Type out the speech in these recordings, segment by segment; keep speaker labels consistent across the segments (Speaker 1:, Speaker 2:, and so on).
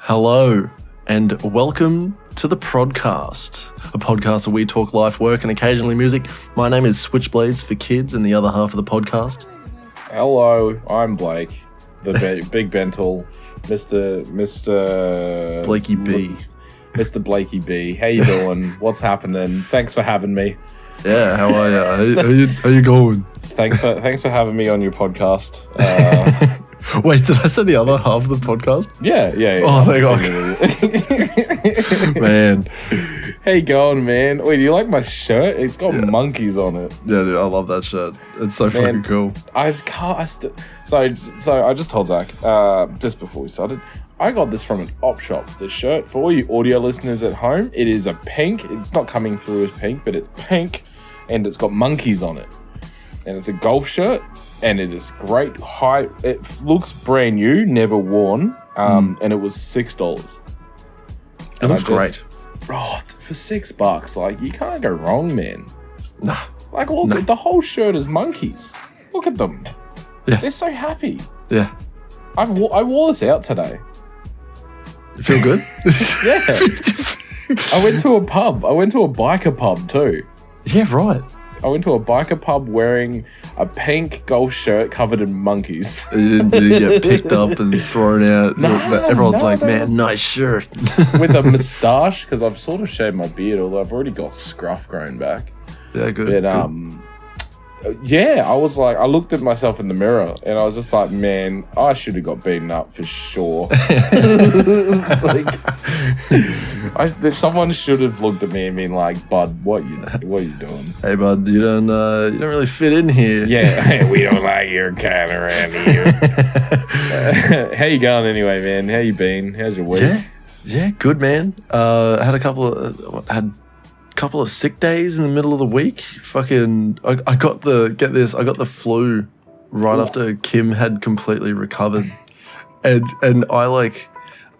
Speaker 1: Hello, and welcome to the Prod.Cast, a podcast where we talk life, work, and occasionally music. My name is Switchblades for kids, and the other half of the podcast.
Speaker 2: Hello, I'm Blake, the Big Bental, Mr.
Speaker 1: Blakey B.
Speaker 2: Mr. Blakey B. How you doing? What's happening? Thanks for having me.
Speaker 1: Yeah, how are you? How you going?
Speaker 2: Thanks for having me on your podcast.
Speaker 1: Wait, did I say the other half of the podcast?
Speaker 2: Yeah.
Speaker 1: Oh, thank God. Man.
Speaker 2: How you going, man? Wait, do you like my shirt? It's got monkeys on it.
Speaker 1: Yeah, dude, I love that shirt. It's so fucking cool.
Speaker 2: So I just told Zakk, just before we started, I got this from an op shop. This shirt, for all you audio listeners at home, it is a pink. It's not coming through as pink, but it's pink, and it's got monkeys on it. And it's a golf shirt, and it is great. It looks brand new, never worn, and it was $6.
Speaker 1: It looks great.
Speaker 2: Oh, for $6, like, you can't go wrong, man.
Speaker 1: Nah.
Speaker 2: Like, look, the whole shirt is monkeys. Look at them.
Speaker 1: Yeah.
Speaker 2: They're so happy.
Speaker 1: Yeah.
Speaker 2: I wore this out today.
Speaker 1: You feel good?
Speaker 2: Yeah. I went to a pub. I went to a biker pub too.
Speaker 1: Yeah, right.
Speaker 2: I went to a biker pub wearing a pink golf shirt covered in monkeys.
Speaker 1: You didn't get picked up and thrown out. Everyone's like, man, nice shirt.
Speaker 2: With a moustache, because I've sort of shaved my beard, although I've already got scruff growing back.
Speaker 1: Yeah, good.
Speaker 2: But, yeah, I was like, I looked at myself in the mirror and I was just like, man, I should have got beaten up for sure. Someone should have looked at me and been like, bud, what you doing?
Speaker 1: Hey, bud, you don't really fit in here.
Speaker 2: Yeah, we don't like your kind around here. How you going anyway, man? How you been? How's your week?
Speaker 1: Yeah, good, man. Had a couple of sick days in the middle of the week. Fucking, I got the flu right after Kim had completely recovered, and I like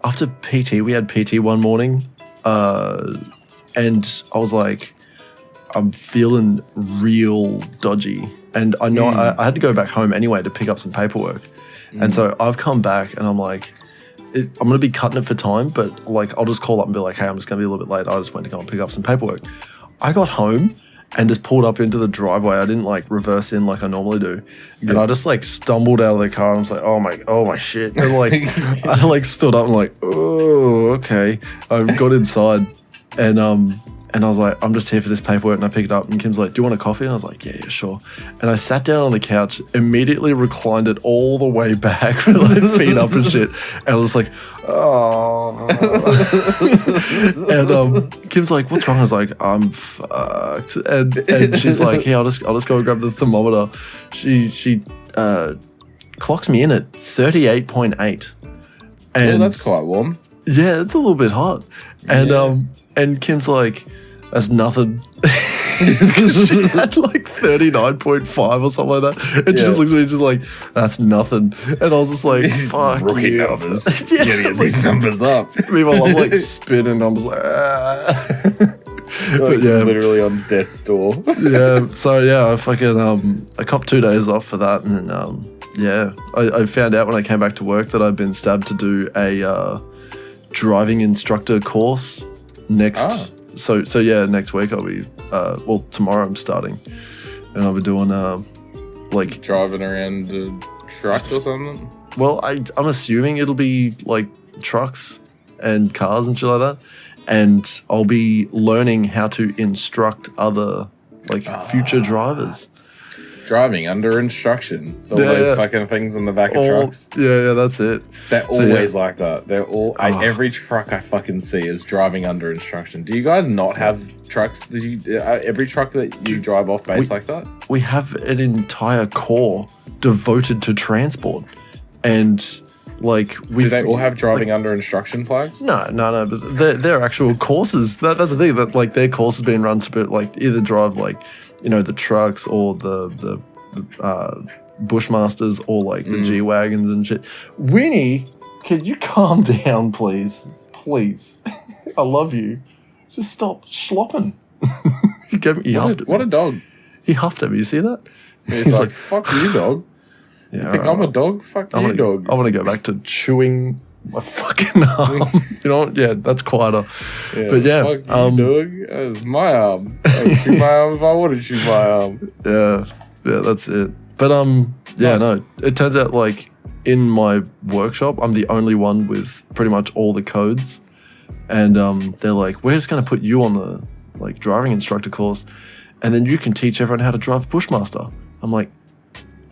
Speaker 1: after PT, we had PT one morning, and I was like, I'm feeling real dodgy, and I know I had to go back home anyway to pick up some paperwork, and so I've come back and I'm like, I'm going to be cutting it for time, but like I'll just call up and be like, hey, I'm just going to be a little bit late. I just went to go and pick up some paperwork. I got home and just pulled up into the driveway. I didn't like reverse in like I normally do. Yeah. And I just like stumbled out of the car and I was like, oh my shit. And like, I like stood up and like, oh, okay. I got inside and I was like, I'm just here for this paperwork. And I picked it up and Kim's like, do you want a coffee? And I was like, yeah, sure. And I sat down on the couch, immediately reclined it all the way back with like feet up and shit. And I was just like, oh. And Kim's like, what's wrong? I was like, I'm fucked. And she's like, hey, I'll just go grab the thermometer. She clocks me in at 38.8. And
Speaker 2: that's quite warm.
Speaker 1: Yeah, it's a little bit hot. And Kim's like, that's nothing. She had like 39.5 or something like that. And she just looks at me just like, that's nothing. And I was just like, fuck
Speaker 2: rookie
Speaker 1: you.
Speaker 2: numbers. Yeah, you get these numbers up.
Speaker 1: Meanwhile, I'm like spinning. I'm just like, ah.
Speaker 2: But yeah, literally on death's door.
Speaker 1: Yeah. So yeah, I fucking I copped 2 days off for that, and then I found out when I came back to work that I'd been stabbed to do a driving instructor course next. So yeah, next week I'll be tomorrow I'm starting, and I'll be doing like
Speaker 2: driving around a truck or something.
Speaker 1: Well, I'm assuming it'll be like trucks and cars and shit like that, and I'll be learning how to instruct other like future drivers.
Speaker 2: Driving under instruction. All those fucking things on the back of trucks.
Speaker 1: Yeah, that's it.
Speaker 2: They're always like that. They're all every truck I fucking see is driving under instruction. Do you guys not have trucks? Every truck that you drive off base like that? We have an entire corps devoted to transport, and like do they all have driving under instruction flags? No. But they're actual courses. That's the thing. That like their course has been run to like either drive like, you know, the trucks or the Bushmasters or like the G-Wagons and shit. Winnie, can you calm down, please? Please. I love you. Just stop slopping. What a dog. He huffed at me. You see that? He's like, fuck you, dog. Yeah, you think I'm a dog? Fuck you, dog. I want to go back to chewing
Speaker 1: My fucking arm. You know what? Yeah, that's quieter.
Speaker 2: Yeah,
Speaker 1: but yeah,
Speaker 2: fuck you, dog. That's my arm. I'd shoot my arm if I want to shoot my arm.
Speaker 1: Yeah, that's it. But yeah,
Speaker 2: nice.
Speaker 1: no. It turns out like in my workshop, I'm the only one with pretty much all the codes, and they're like, we're just gonna put you on the like driving instructor course, and then you can teach everyone how to drive Bushmaster. I'm like,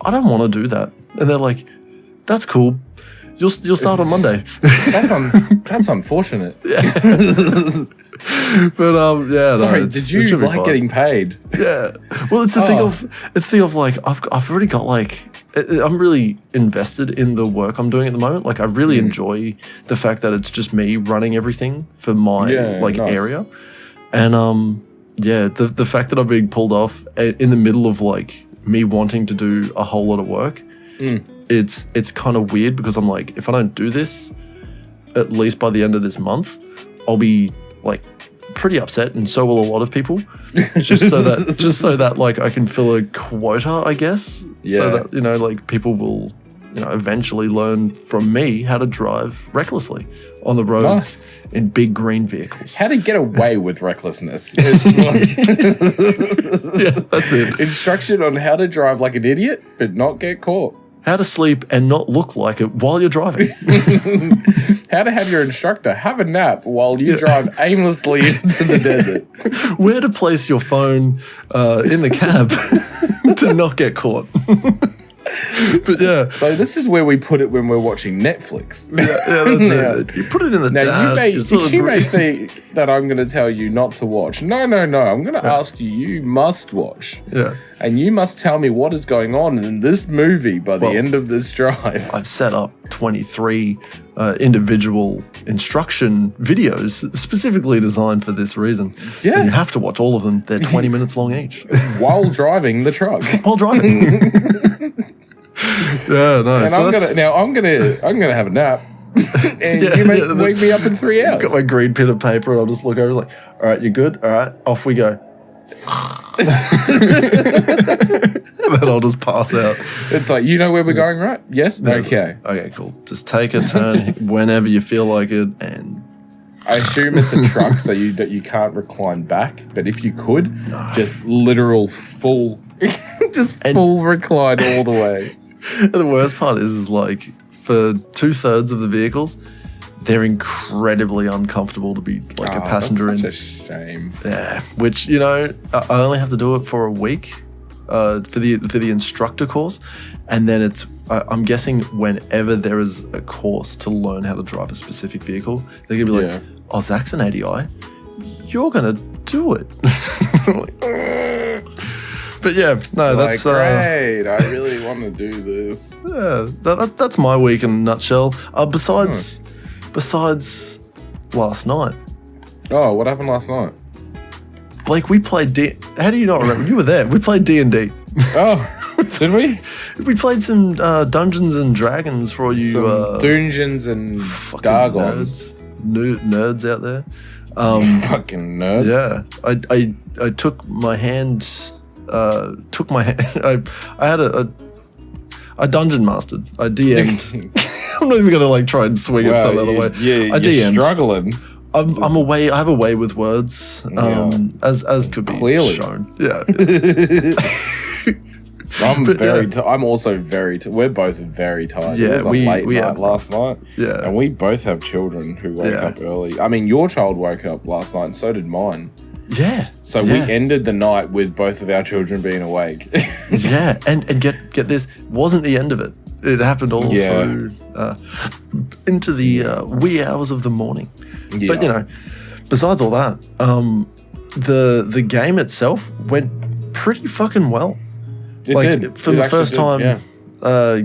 Speaker 1: I don't want to do that, and they're like, that's cool. You'll start on Monday.
Speaker 2: That's unfortunate.
Speaker 1: Yeah. But yeah.
Speaker 2: Sorry,
Speaker 1: no,
Speaker 2: did you like getting paid?
Speaker 1: Yeah. Well, it's the thing of like I've already got like I'm really invested in the work I'm doing at the moment. Like I really enjoy the fact that it's just me running everything for my nice. area, and yeah, the fact that I'm being pulled off in the middle of like me wanting to do a whole lot of work. It's kind of weird because I'm like, if I don't do this, at least by the end of this month, I'll be like pretty upset, and so will a lot of people. just so that like I can fill a quota, I guess. Yeah. So that like people will eventually learn from me how to drive recklessly on the roads in big green vehicles.
Speaker 2: How to get away with recklessness.
Speaker 1: Yeah, that's it.
Speaker 2: Instruction on how to drive like an idiot, but not get caught.
Speaker 1: How to sleep and not look like it while you're driving.
Speaker 2: How to have your instructor have a nap while you drive aimlessly into the desert.
Speaker 1: Where to place your phone in the cab to not get caught. But yeah.
Speaker 2: So this is where we put it when we're watching Netflix.
Speaker 1: Yeah, that's it. You put it in the dash.
Speaker 2: You may think that I'm going to tell you not to watch. No. I'm going to ask you. You must watch.
Speaker 1: Yeah.
Speaker 2: And you must tell me what is going on in this movie by the end of this drive.
Speaker 1: I've set up 23 individual instruction videos specifically designed for this reason.
Speaker 2: Yeah.
Speaker 1: And you have to watch all of them. They're 20 minutes long each.
Speaker 2: While driving the truck.
Speaker 1: While driving. Yeah, no.
Speaker 2: And
Speaker 1: so
Speaker 2: I'm gonna have a nap. And you may wake me up in 3 hours.
Speaker 1: I've got my green pen and paper, and I'll just look over like, all right, you good? All right, off we go. And then I'll just pass out.
Speaker 2: It's like, you know where we're going, right? Yes? Okay.
Speaker 1: Okay, cool. Just take a turn whenever you feel like it, and
Speaker 2: I assume it's a truck, so you can't recline back. But if you could, just literal full, full recline all the way.
Speaker 1: And the worst part is like for 2/3 of the vehicles, they're incredibly uncomfortable to be like a passenger in.
Speaker 2: That's such a shame.
Speaker 1: Yeah, which I only have to do it for a week for the instructor course, and then I'm guessing whenever there is a course to learn how to drive a specific vehicle, they're gonna be like, "Oh, Zakk's an ADI, you're gonna do it." But yeah, no, that's
Speaker 2: great. I really want to do this.
Speaker 1: Yeah, that's my week in a nutshell. Besides last night.
Speaker 2: Oh, what happened last night?
Speaker 1: Blake, we played How do you not remember? You were there. We played D&D.
Speaker 2: Oh, did we?
Speaker 1: We played some Dungeons and Dragons for all you
Speaker 2: Dungeons and Dragons
Speaker 1: nerds out there.
Speaker 2: Fucking nerd.
Speaker 1: Yeah, I took my hand. I had a dungeon mastered. I DM'd. I'm not even gonna like try and swing it some other way.
Speaker 2: Yeah,
Speaker 1: I DM'd.
Speaker 2: Struggling.
Speaker 1: I'm away. I have a way with words. As could be
Speaker 2: clearly
Speaker 1: shown. Yeah.
Speaker 2: I'm also very. We're both very tired.
Speaker 1: Yeah,
Speaker 2: it was a late night last night.
Speaker 1: Yeah,
Speaker 2: and we both have children who wake up early. I mean, your child woke up last night, and so did mine.
Speaker 1: Yeah.
Speaker 2: So we ended the night with both of our children being awake.
Speaker 1: Yeah, and get this, wasn't the end of it. It happened all through into the wee hours of the morning. Yeah. But besides all that, the game itself went pretty fucking well.
Speaker 2: It did.
Speaker 1: For the first time,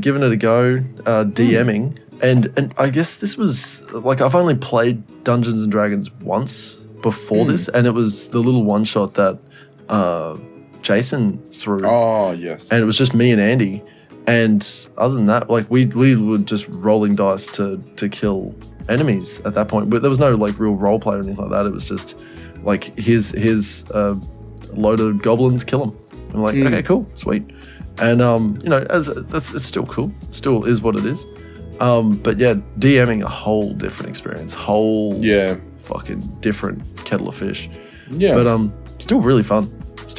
Speaker 1: giving it a go, DMing, and I guess this was like I've only played Dungeons and Dragons once before this, and it was the little one shot that Jason threw.
Speaker 2: Oh yes.
Speaker 1: And it was just me and Andy. And other than that, like we were just rolling dice to kill enemies at that point. But there was no like real role play or anything like that. It was just like his load of goblins, kill them. I'm like, okay, cool, sweet. And as it's still cool, still is what it is. But yeah, DMing a whole different experience. Fucking different kettle of fish.
Speaker 2: Yeah.
Speaker 1: But still really fun.
Speaker 2: It's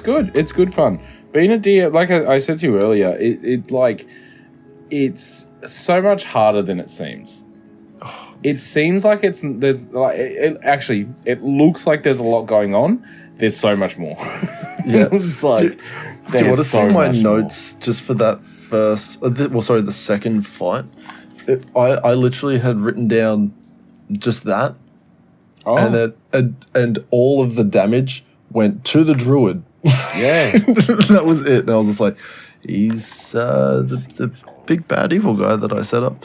Speaker 2: good. It's good fun. Being a DM, like I said to you earlier, it's so much harder than it seems. It seems like it looks like there's a lot going on. There's so much more.
Speaker 1: Yeah.
Speaker 2: It's like,
Speaker 1: do you want to see my notes just for that first? The second fight. I literally had written down just that, and all of the damage went to the druid.
Speaker 2: Yeah,
Speaker 1: that was it. And I was just like, he's the big bad evil guy that I set up.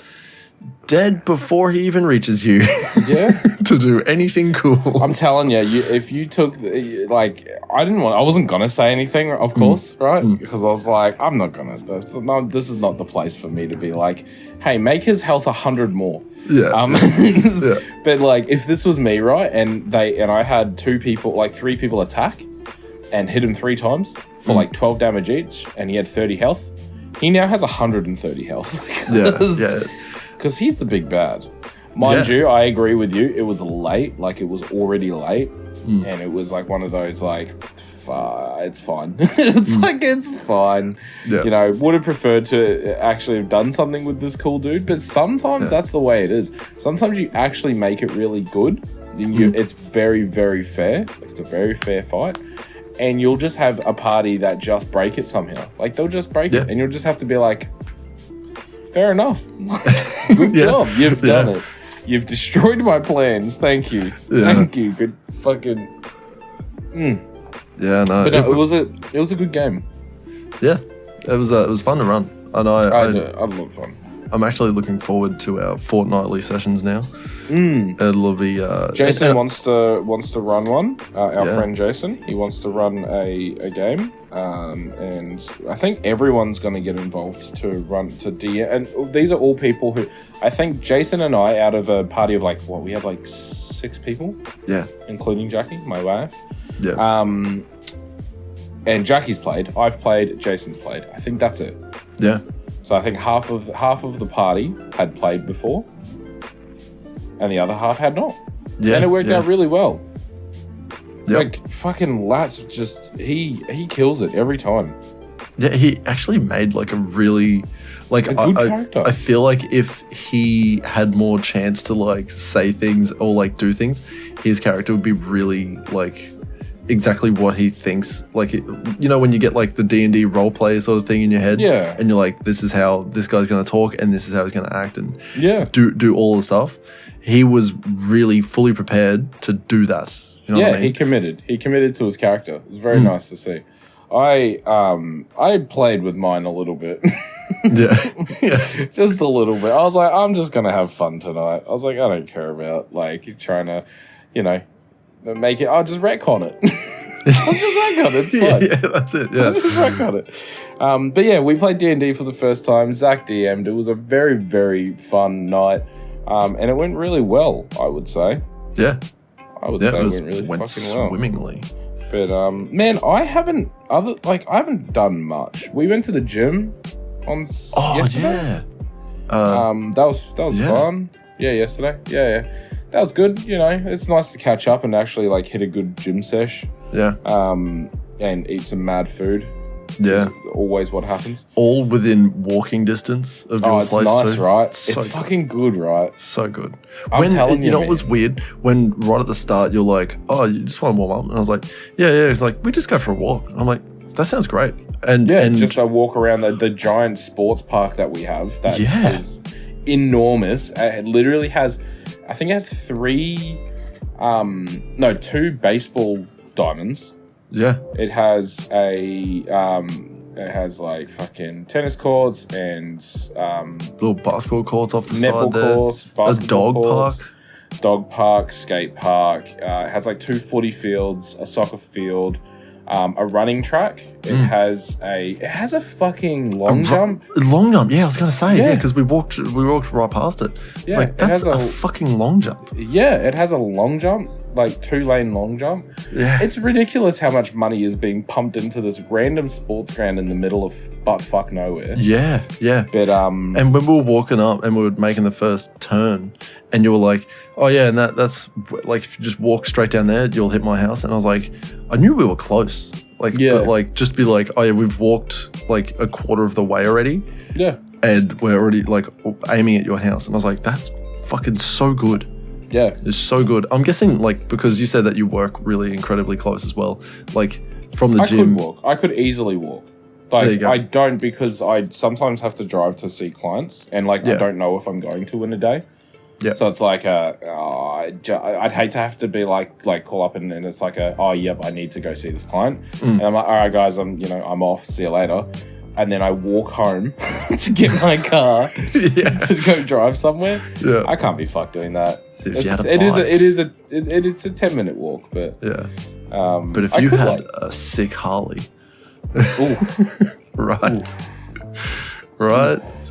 Speaker 1: Dead before he even reaches you.
Speaker 2: Yeah.
Speaker 1: To do anything cool.
Speaker 2: I'm telling you, if you took, I wasn't going to say anything, of course, right? Because I was like, I'm not going to, this is not the place for me to be like, hey, make his health 100 more.
Speaker 1: Yeah.
Speaker 2: Yeah. But like, if this was me, right? And I had 3 people attack and hit him 3 times for like 12 damage each, and he had 30 health. He now has 130 health.
Speaker 1: Yeah.
Speaker 2: Because he's the big bad. Mind you, I agree with you. It was late. Like, it was already late. And it was like one of those, like, it's fine. It's fine.
Speaker 1: Yeah.
Speaker 2: You know, would have preferred to actually have done something with this cool dude. But sometimes that's the way it is. Sometimes you actually make it really good. It's very, very fair. It's a very fair fight. And you'll just have a party that just break it somehow. Like, they'll just break it. And you'll just have to be like, fair enough. Good job. You've done it. You've destroyed my plans. Thank you.
Speaker 1: Yeah.
Speaker 2: Thank you. Good fucking.
Speaker 1: Yeah, no.
Speaker 2: But no, it was a good game.
Speaker 1: Yeah, it was fun to run, and I had a lot of fun. I'm actually looking forward to our fortnightly sessions now. It'll be.
Speaker 2: Jason wants to run one. Our friend Jason, he wants to run a game, and I think everyone's going to get involved to run to DM. And these are all people who I think Jason and I, out of a party of we had 6 people.
Speaker 1: Yeah,
Speaker 2: including Jackie, my wife.
Speaker 1: Yeah.
Speaker 2: And Jackie's played. I've played. Jason's played. I think that's it.
Speaker 1: Yeah.
Speaker 2: So I think half of the party had played before, and the other half had not. Yeah, and it worked out really well. Yep. Like, fucking Lat's just he kills it every time.
Speaker 1: Yeah, he actually made a really a good character. I feel like if he had more chance to say things or do things, his character would be really exactly what he thinks. When you get the D&D roleplay sort of thing in your head, and you're like, this is how this guy's going to talk and this is how he's going to act and do all the stuff. He was really fully prepared to do that. You know what I mean?
Speaker 2: He committed to his character. It was very nice to see. I played with mine a little bit. Yeah. Just a little bit. I was like, I'm just going to have fun tonight. I was like, I don't care about trying to, make it. I'll just retcon it. I'll just retcon it. It's fine.
Speaker 1: Yeah, that's it. Yeah.
Speaker 2: I'll just retcon it. But yeah, we played D&D for the first time. Zakk DM'd. It was a very, very fun night. And it went really well, I would say.
Speaker 1: Yeah.
Speaker 2: I would say it went really fucking well.
Speaker 1: Swimmingly.
Speaker 2: But man, I haven't done much. We went to the gym on yesterday.
Speaker 1: Yeah.
Speaker 2: That was fun. Yeah, yesterday. Yeah. That was good. It's nice to catch up and actually hit a good gym sesh.
Speaker 1: Yeah.
Speaker 2: And eat some mad food.
Speaker 1: Yeah.
Speaker 2: Always what happens.
Speaker 1: All within walking distance of your place.
Speaker 2: Oh, it's nice,
Speaker 1: too.
Speaker 2: right? It's fucking good, right?
Speaker 1: So good.
Speaker 2: I'm telling you,
Speaker 1: know, it was weird when right at the start you're like, oh, you just want to warm up, and I was like, yeah. It's like, we just go for a walk. And I'm like, that sounds great. And
Speaker 2: just a walk around the giant sports park that we have. That is enormous. It literally has, I think it has 2 baseball diamonds.
Speaker 1: Yeah.
Speaker 2: It has fucking tennis courts and
Speaker 1: little basketball courts off the
Speaker 2: netball
Speaker 1: side there.
Speaker 2: Courts, basketball courts,
Speaker 1: park.
Speaker 2: Dog park, skate park. It has 2 footy fields, a soccer field, a running track. It has a fucking long jump.
Speaker 1: Long jump, yeah, I was gonna say, because we walked right past it. It's that's a fucking long jump.
Speaker 2: Yeah, it has a long jump. like 2-lane long jump.
Speaker 1: Yeah.
Speaker 2: It's ridiculous how much money is being pumped into this random sports ground in the middle of butt fuck nowhere.
Speaker 1: Yeah, yeah.
Speaker 2: But
Speaker 1: and when we were walking up and we were making the first turn, and you were like, "Oh yeah," and that's like, if you just walk straight down there, you'll hit my house. And I was like, I knew we were close. Like,
Speaker 2: yeah.
Speaker 1: But like, just be like, "Oh yeah, we've walked like a quarter of the way already."
Speaker 2: Yeah.
Speaker 1: And we're already like aiming at your house. And I was like, that's fucking so good.
Speaker 2: Yeah.
Speaker 1: It's so good. I'm guessing like, because you said that you work really incredibly close as well. Like from the gym.
Speaker 2: I could walk. I could easily walk. Like I don't, because I sometimes have to drive to see clients, and like I don't know if I'm going to in a day.
Speaker 1: Yeah.
Speaker 2: So it's like I'd hate to have to be like call up and it's like I need to go see this client. And I'm like, all right guys, I'm off, see you later. And then I walk home to get my car to go drive somewhere. Yeah. I can't be fucked doing that. It's a 10-minute walk, but
Speaker 1: but if you had a sick Harley, right,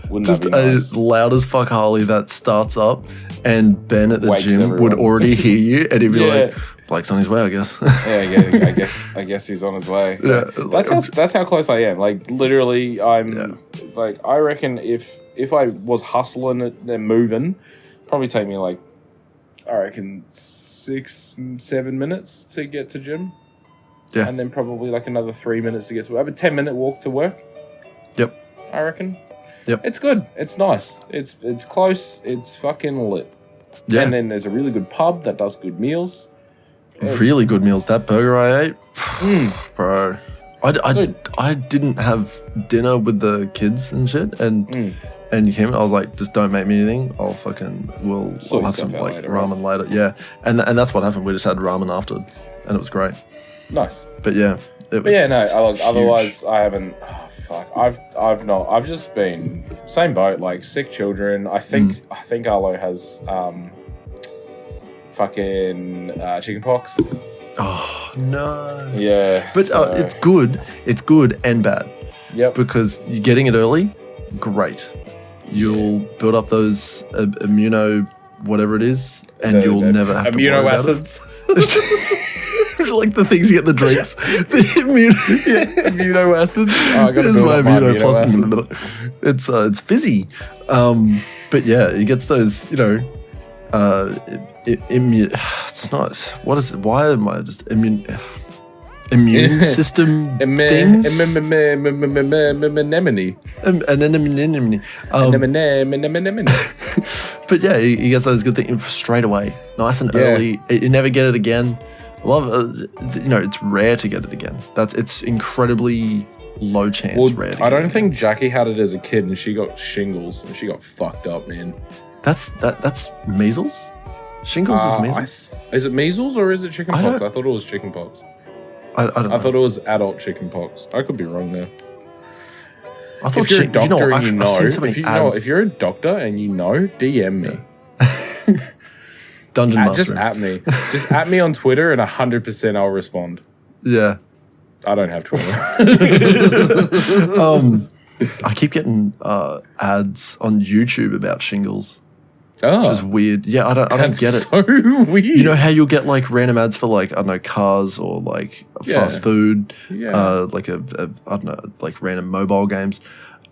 Speaker 2: wouldn't
Speaker 1: just
Speaker 2: that be nice?
Speaker 1: A loud as fuck Harley that starts up, and Ben at the
Speaker 2: Wakes
Speaker 1: gym
Speaker 2: everyone.
Speaker 1: would already hear you, and he'd be like, "Blake's on his way, I guess."
Speaker 2: I guess he's on his way.
Speaker 1: Yeah,
Speaker 2: that's how close I am. Like literally, I'm like, I reckon if I was hustling it and moving, probably take me like, I reckon 6-7 minutes to get to gym.
Speaker 1: Yeah.
Speaker 2: And then probably like another 3 minutes to get to work. A 10-minute walk to work.
Speaker 1: Yep.
Speaker 2: I reckon.
Speaker 1: Yep.
Speaker 2: It's good. It's nice. It's close. It's fucking lit.
Speaker 1: Yeah.
Speaker 2: And then there's a really good pub that does good meals.
Speaker 1: Really good meals. That burger I ate, bro. I didn't have dinner with the kids and shit, and you came in, I was like, just don't make me anything. We'll have some like later, ramen later. Yeah. And that's what happened. We just had ramen afterwards, and it was great.
Speaker 2: Nice.
Speaker 1: But yeah.
Speaker 2: Otherwise I haven't. Oh, fuck. I've just been same boat. Like sick children. I think Arlo has fucking chicken pox.
Speaker 1: Oh no.
Speaker 2: Yeah.
Speaker 1: But it's good. It's good and bad.
Speaker 2: Yep.
Speaker 1: Because you're getting it early. Great. You'll build up those immuno whatever it is, and you'll never have to worry
Speaker 2: amino
Speaker 1: about
Speaker 2: acids.
Speaker 1: Like the things you get in the drinks. The
Speaker 2: amino acids. Oh, I gotta
Speaker 1: Here's
Speaker 2: build
Speaker 1: my
Speaker 2: up
Speaker 1: amino acids. It's fizzy. But yeah, it gets those, it's not, what is it? Why am I just immune system things?
Speaker 2: Anemone.
Speaker 1: But yeah, he gets those good things straight away, nice and early. You never get it again. I love it's rare to get it again. It's incredibly low chance rare.
Speaker 2: I don't think Jackie had it as a kid, and she got shingles, and she got fucked up, man.
Speaker 1: That's measles. Shingles is measles.
Speaker 2: Is it measles or is it chicken pox? I thought it was chicken pox.
Speaker 1: I don't know.
Speaker 2: I thought it was adult chicken pox. I could be wrong there.
Speaker 1: I thought
Speaker 2: if you're a doctor and you know,
Speaker 1: if
Speaker 2: you're a doctor and you know, DM me.
Speaker 1: Dungeon Master.
Speaker 2: Just at me. Just at me on Twitter, and 100% I'll respond.
Speaker 1: Yeah.
Speaker 2: I don't have Twitter.
Speaker 1: I keep getting ads on YouTube about shingles.
Speaker 2: Oh.
Speaker 1: Which is weird. Yeah, I don't get it.
Speaker 2: So weird.
Speaker 1: You know how you'll get like random ads for like, I don't know, cars or like fast food, like I don't know, like random mobile games.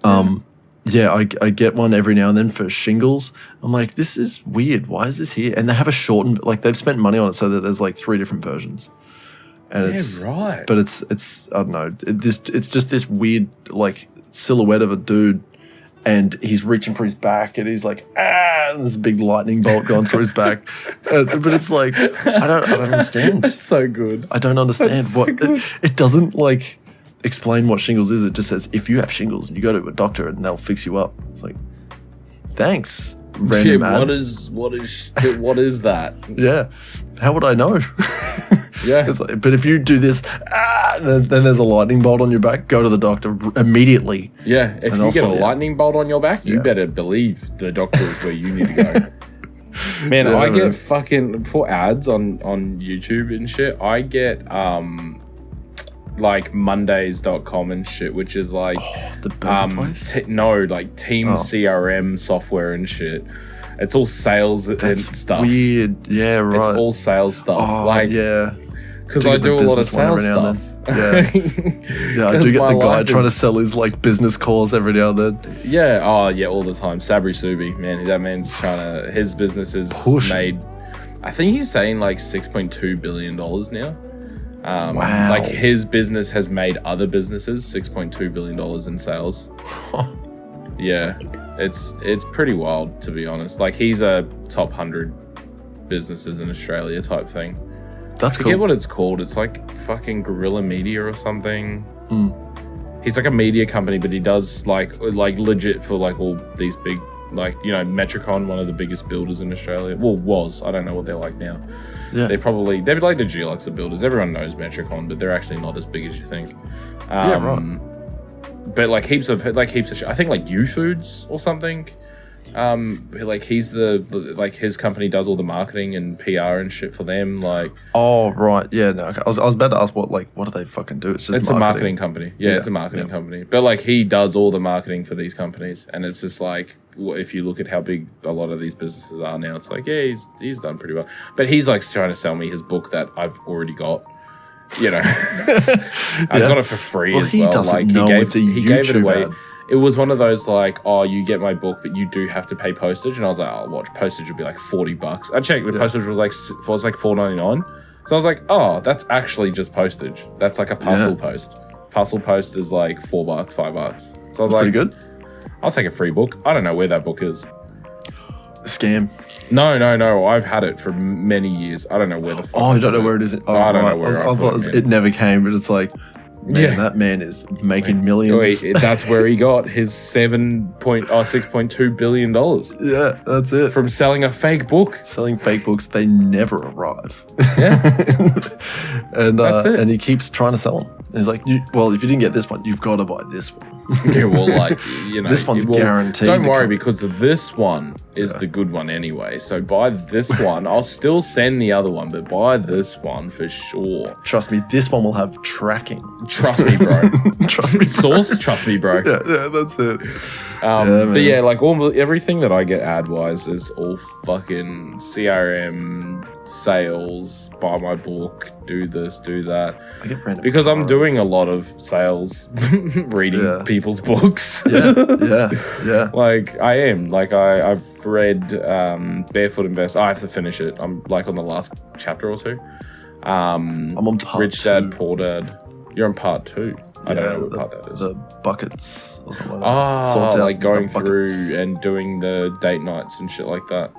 Speaker 1: I get one every now and then for shingles. I'm like, this is weird. Why is this here? And they have a shortened, like they've spent money on it so that there's like 3 different versions. And it's right. But it's I don't know. It's just this weird like silhouette of a dude, and he's reaching for his back, and he's like, and there's a big lightning bolt going through his back. But it's like, I don't understand.
Speaker 2: That's so good.
Speaker 1: I don't understand it doesn't like explain what shingles is. It just says if you have shingles and you go to a doctor and they'll fix you up. It's like, thanks. Random ad.
Speaker 2: What is that?
Speaker 1: Yeah. How would I know?
Speaker 2: Yeah.
Speaker 1: It's like, but if you do this, then there's a lightning bolt on your back, go to the doctor immediately.
Speaker 2: Yeah. If you get a lightning bolt on your back, you better believe the doctor is where you need to go. Man, I get fucking, for ads on YouTube and shit, I get like Mondays.com and shit, which is like
Speaker 1: the burger place?
Speaker 2: like Team CRM software and shit. It's all sales and stuff.
Speaker 1: Weird. Yeah, right.
Speaker 2: It's all sales stuff.
Speaker 1: Oh, yeah.
Speaker 2: Because I do a lot of sales stuff.
Speaker 1: Yeah. Yeah, I do get the guy trying to sell his like business calls every now and then.
Speaker 2: Yeah, all the time. Sabri Subi, man, that man's trying to. His business is made. I think he's saying like $6.2 billion now.
Speaker 1: Wow.
Speaker 2: Like his business has made other businesses $6.2 billion in sales. Yeah, it's pretty wild, to be honest. Like he's a top 100 businesses in Australia type thing.
Speaker 1: That's cool.
Speaker 2: I forget what it's called. It's like fucking Guerrilla Media or something. He's like a media company, but he does like legit for like all these big, like, you know, Metricon, one of the biggest builders in Australia. Well, was. I don't know what they're like now. Yeah. They're like the Geolux of builders. Everyone knows Metricon, but they're actually not as big as you think.
Speaker 1: Yeah, right.
Speaker 2: But like heaps of shit. I think like U Foods or something. Like he's like his company does all the marketing and PR and shit for them. Like,
Speaker 1: oh right, yeah. No, okay. I was about to ask what do they fucking do? It's just
Speaker 2: a marketing company. Yeah, it's a marketing company. But like he does all the marketing for these companies, and it's just like if you look at how big a lot of these businesses are now, it's like yeah, he's done pretty well. But he's like trying to sell me his book that I've already got. You know, I got it for free as well. Like he gave it away. Ad. It was one of those like, oh, you get my book, but you do have to pay postage. And I was like, oh, watch, postage would be like $40. I checked, the postage was like $4.99. So I was like, oh, that's actually just postage. That's like a parcel post. Parcel post is like $4, $5. So I was like,
Speaker 1: pretty good.
Speaker 2: I'll take a free book. I don't know where that book is.
Speaker 1: Scam.
Speaker 2: No. I've had it for many years. I don't know where the fuck.
Speaker 1: Oh, you don't know where it is? Oh,
Speaker 2: I don't know where
Speaker 1: I thought it never came, but it's like, man, that man is making millions.
Speaker 2: That's where he got his $6.2 billion.
Speaker 1: Yeah, that's it.
Speaker 2: From selling a fake book.
Speaker 1: Selling fake books, they never arrive.
Speaker 2: Yeah.
Speaker 1: And that's it. And he keeps trying to sell them. And he's like, well, if you didn't get this one, you've got to buy this one.
Speaker 2: Yeah, well, like, you know.
Speaker 1: This one's guaranteed.
Speaker 2: Don't worry, because this one is the good one anyway. So buy this one. I'll still send the other one, but buy this one for sure.
Speaker 1: Trust me, this one will have tracking.
Speaker 2: Trust me, bro.
Speaker 1: Trust me, bro.
Speaker 2: Source, trust me, bro.
Speaker 1: Yeah, that's it.
Speaker 2: But yeah, like everything that I get ad-wise is all fucking CRM, sales, buy my book, do this, do that.
Speaker 1: I get random
Speaker 2: because I'm doing a lot of sales, reading people's books.
Speaker 1: Yeah.
Speaker 2: Like I am. Like I've read Barefoot Invest. I have to finish it. I'm like on the last chapter or two.
Speaker 1: I'm on part
Speaker 2: Rich
Speaker 1: 2.
Speaker 2: Dad, Poor Dad. You're on part 2. I don't know what part that is.
Speaker 1: The buckets or something like that.
Speaker 2: Like going through and doing the date nights and shit like that.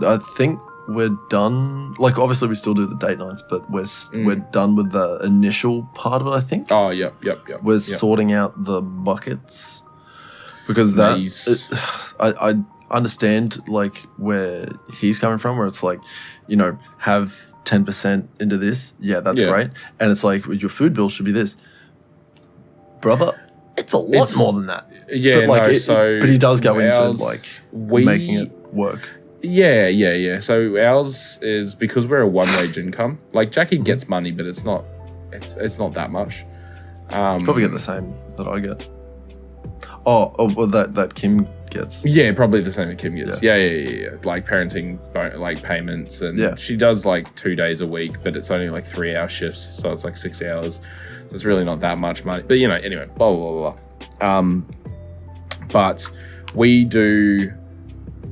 Speaker 1: I think we're done. Like, obviously, we still do the date nights, but we're done with the initial part of it, I think.
Speaker 2: Oh, yep.
Speaker 1: We're sorting out the buckets. Because I understand, like, where he's coming from, where it's like, you know, have 10% into this. Yeah, that's great. And it's like, your food bill should be this. Brother, it's a lot more than that.
Speaker 2: Yeah,
Speaker 1: but he does go into like making it work.
Speaker 2: Yeah. So ours is because we're a one-wage income. Like Jackie gets money, but it's not that much.
Speaker 1: Probably get the same that I get. Well, that Kim gets.
Speaker 2: Yeah, probably the same that Kim gets. Yeah. Like parenting, like payments, and she does like 2 days a week, but it's only like 3-hour shifts, so it's like 6 hours. So it's really not that much money. But you know, anyway, blah blah blah. But we do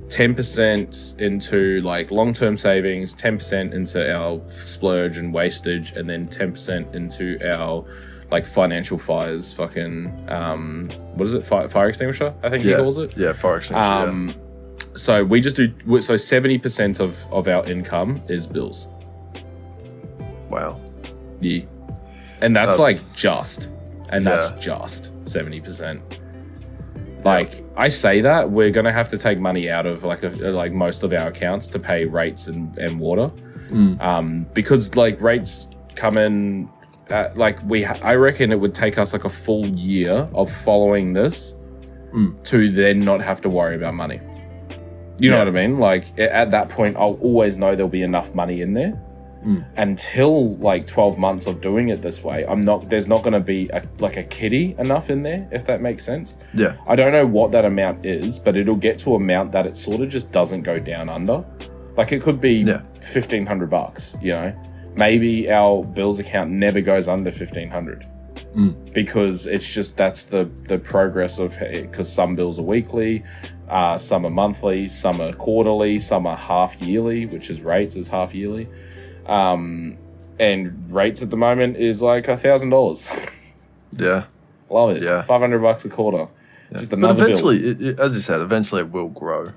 Speaker 2: 10% into like long-term savings, 10% into our splurge and wastage, and then 10% into our like financial fires. Fucking what is it? Fire extinguisher, I think he calls it.
Speaker 1: Yeah, fire extinguisher.
Speaker 2: So we just do 70% of our income is bills.
Speaker 1: Wow.
Speaker 2: Yeah. And that's just 70%. Like I say that we're gonna have to take money out of like most of our accounts to pay rates and water, because like rates come in. I reckon it would take us like a full year of following this to then not have to worry about money. You know what I mean? Like at that point, I'll always know there'll be enough money in there. until like 12 months of doing it this way. There's not going to be a kitty enough in there, if that makes sense.
Speaker 1: Yeah.
Speaker 2: I don't know what that amount is, but it'll get to an amount that it sort of just doesn't go down under. Like it could be $1,500, you know. Maybe our bills account never goes under $1,500 because it's just that's the progress of it. Because some bills are weekly, some are monthly, some are quarterly, some are half yearly, which is rates is half yearly, and rates at the moment is like $1,000.
Speaker 1: Yeah,
Speaker 2: love it.
Speaker 1: Yeah,
Speaker 2: $500 a quarter.
Speaker 1: Yeah. Just another. But eventually, as you said, eventually it will grow.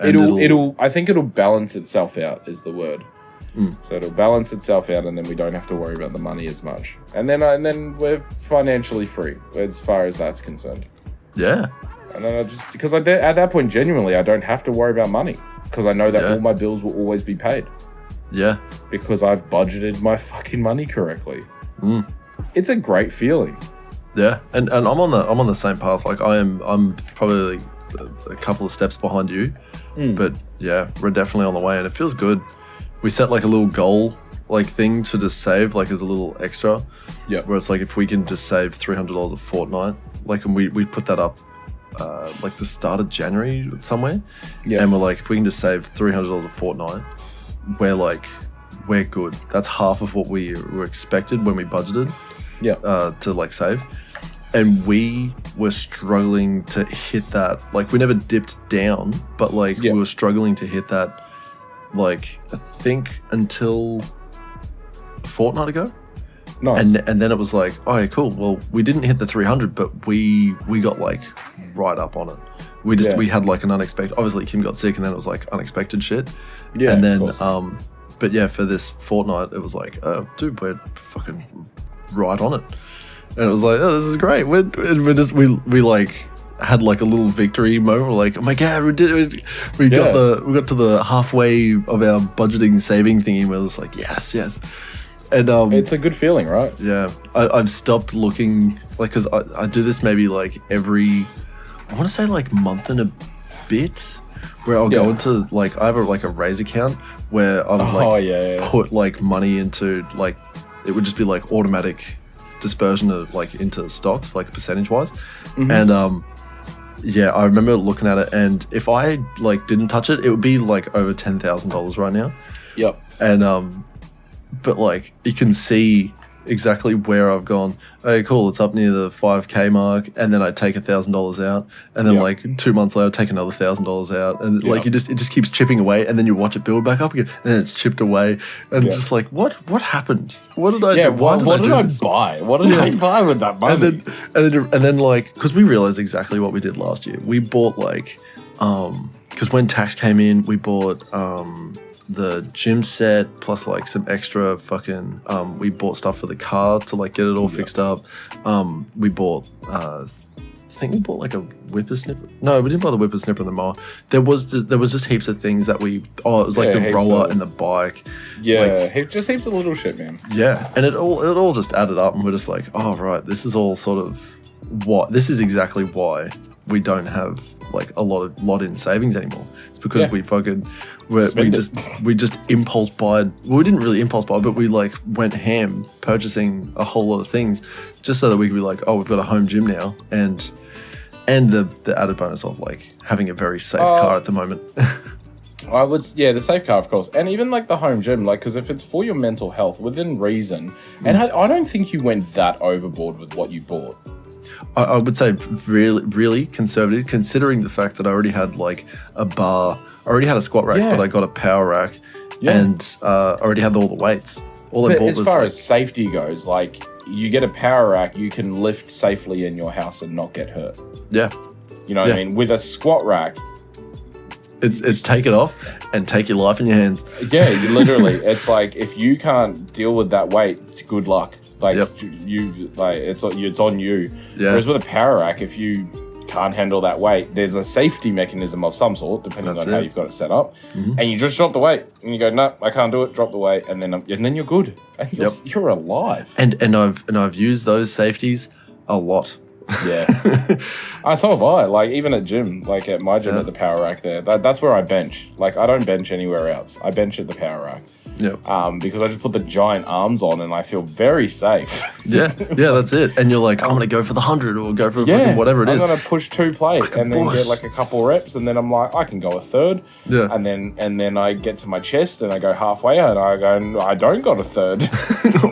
Speaker 2: It'll. I think it'll balance itself out. Is the word. So it'll balance itself out, and then we don't have to worry about the money as much. And then we're financially free as far as that's concerned.
Speaker 1: Yeah.
Speaker 2: And then because at that point, genuinely, I don't have to worry about money because I know that all my bills will always be paid.
Speaker 1: Yeah.
Speaker 2: Because I've budgeted my fucking money correctly. It's a great feeling.
Speaker 1: Yeah, and I'm on the same path. Like I'm probably a couple of steps behind you, but yeah, we're definitely on the way, and it feels good. We set like a little goal like thing to just save like as a little extra.
Speaker 2: Yeah.
Speaker 1: Where it's like if we can just save $300 a fortnight, like, and we put that up like the start of January somewhere. Yeah. And we're like, if we can just save $300 a fortnight, we're good. That's half of what we were expected when we budgeted. Yeah. To like save. And we were struggling to hit that. Like we never dipped down, but like we were struggling to hit that. Like I think until a fortnight ago.
Speaker 2: Nice.
Speaker 1: And then it was like, oh yeah, cool. Well, we didn't hit the 300, but we got like right up on it. We had like an unexpected. Obviously, Kim got sick, and then it was like unexpected shit. Yeah. And then but yeah, for this fortnight, it was like, dude, we're fucking right on it. And it was like, oh, this is great. We like had like a little victory moment. We're like, oh my god, we did it. We got to the halfway of our budgeting saving thingy. Where it's like, yes. And
Speaker 2: it's a good feeling, right?
Speaker 1: Yeah, I've stopped looking like because I do this maybe like every, I want to say like month and a bit, where I'll go into like I have a raise account where I'll put like money into like it would just be like automatic dispersion of like into stocks like percentage wise, and I remember looking at it, and if I like didn't touch it, it would be like over $10,000 right now.
Speaker 2: Yep.
Speaker 1: And but like you can see exactly where I've gone. Okay, cool. It's up near the 5K mark, and then I take $1,000 out, and then like 2 months later, I take another $1,000 out, and like it just keeps chipping away, and then you watch it build back up again, and then it's chipped away, and just like what happened? What did I do?
Speaker 2: What did I buy? What did I buy with that money?
Speaker 1: And then like because we realized exactly what we did last year. We bought like because when tax came in, we bought the gym set plus like some extra fucking we bought stuff for the car to like get it all fixed up. We bought I think we bought like a whippersnipper. No, we didn't buy the whippersnipper and the mower. There was just heaps of things that it was like the roller and the bike.
Speaker 2: Yeah, like, just heaps of little shit, man.
Speaker 1: Yeah, and it all just added up, and we're just like, oh right, this is all sort of this is exactly why we don't have like a lot in savings anymore. It's because we just impulse buy. Well, we didn't really impulse buy, but we like went ham purchasing a whole lot of things just so that we could be like, oh, we've got a home gym now, and the added bonus of like having a very safe car at the moment.
Speaker 2: I would, the safe car, of course, and even like the home gym, like because if it's for your mental health within reason, and I don't think you went that overboard with what you bought.
Speaker 1: I would say really, really conservative, considering the fact that I already had like a bar, I already had a squat rack, but I got a power rack, and I already had all the weights. All I bought was,
Speaker 2: as far as safety goes, like you get a power rack, you can lift safely in your house and not get hurt.
Speaker 1: Yeah,
Speaker 2: you know what I mean. With a squat rack,
Speaker 1: it's take it off and take your life in your hands.
Speaker 2: Yeah, you literally, it's like if you can't deal with that weight, good luck. Like you, like it's on you. Yeah. Whereas with a power rack, if you can't handle that weight, there's a safety mechanism of some sort, depending on how you've got it set up, and you just drop the weight, and you go, no, I can't do it. Drop the weight, and then you're good, and you're alive.
Speaker 1: And I've used those safeties a lot.
Speaker 2: Yeah. So have I. Like, even at gym, like at my gym at the power rack there, that's where I bench. Like, I don't bench anywhere else. I bench at the power rack.
Speaker 1: Yeah.
Speaker 2: Because I just put the giant arms on and I feel very safe.
Speaker 1: Yeah, that's it. And you're like, I'm going to go for the 100 or go for fucking whatever it is.
Speaker 2: I'm going to push 2 plate and then get like a couple reps, and then I'm like, I can go a third.
Speaker 1: Yeah.
Speaker 2: And then I get to my chest and I go halfway and I go, I don't got a third.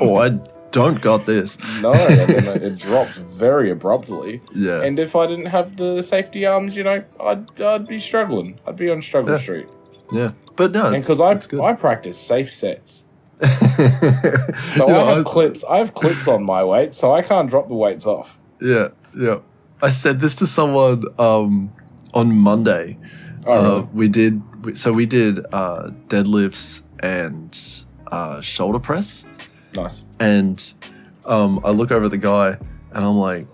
Speaker 1: Or I don't got this.
Speaker 2: No, and then it drops very abruptly.
Speaker 1: Yeah.
Speaker 2: And if I didn't have the safety arms, you know, I'd be struggling. I'd be on struggle street.
Speaker 1: Yeah. But no,
Speaker 2: and because I practice safe sets. So I have clips. I have clips on my weight, so I can't drop the weights off.
Speaker 1: Yeah. I said this to someone on Monday. We did deadlifts and shoulder press.
Speaker 2: Nice.
Speaker 1: And I look over at the guy and I'm like,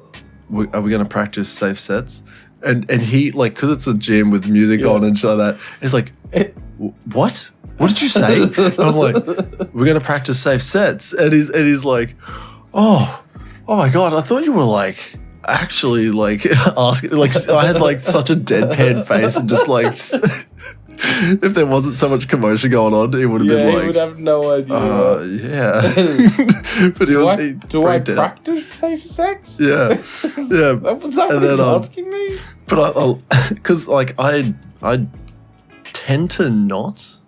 Speaker 1: are we going to practice safe sets? And he, like, because it's a gym with music on and shit like that, he's like, what? What did you say? And I'm like, we're going to practice safe sets. And he's like, oh my God, I thought you were like, actually like asking, like I had like such a deadpan face and just like, if there wasn't so much commotion going on, he would have been like,
Speaker 2: he would have no idea.
Speaker 1: Yeah. But
Speaker 2: do I practice safe sex?
Speaker 1: Yeah.
Speaker 2: Was that what he was asking me?
Speaker 1: But because like I tend to not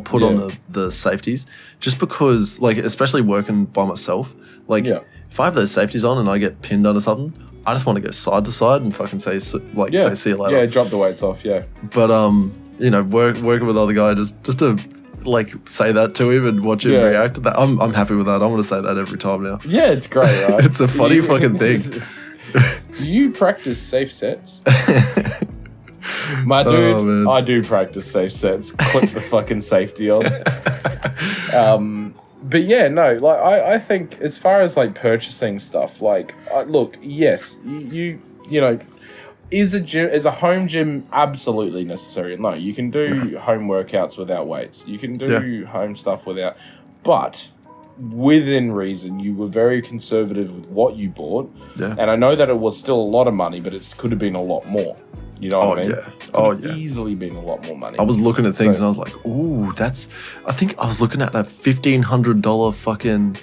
Speaker 1: put on the safeties just because, like, especially working by myself, like if I have those safeties on and I get pinned under something, I just want to go side to side and fucking say see you later.
Speaker 2: Yeah, drop the weights off. Yeah.
Speaker 1: But you know, working with another guy just to like say that to him and watch him react to that. I'm happy with that. I'm gonna say that every time now.
Speaker 2: Yeah, it's great, right?
Speaker 1: It's a funny fucking thing.
Speaker 2: Do you practice safe sets? My dude, I do practice safe sets. Clip the fucking safety on. But yeah, no, like I think as far as like purchasing stuff, like look, yes, you know, is a home gym absolutely necessary? No, you can do home workouts without weights. You can do home stuff without, but within reason. You were very conservative with what you bought, and I know that it was still a lot of money, but it could have been a lot more. You know what I mean? Easily been a lot more money.
Speaker 1: I was looking at things and I was like, ooh, I think I was looking at a $1,500 fucking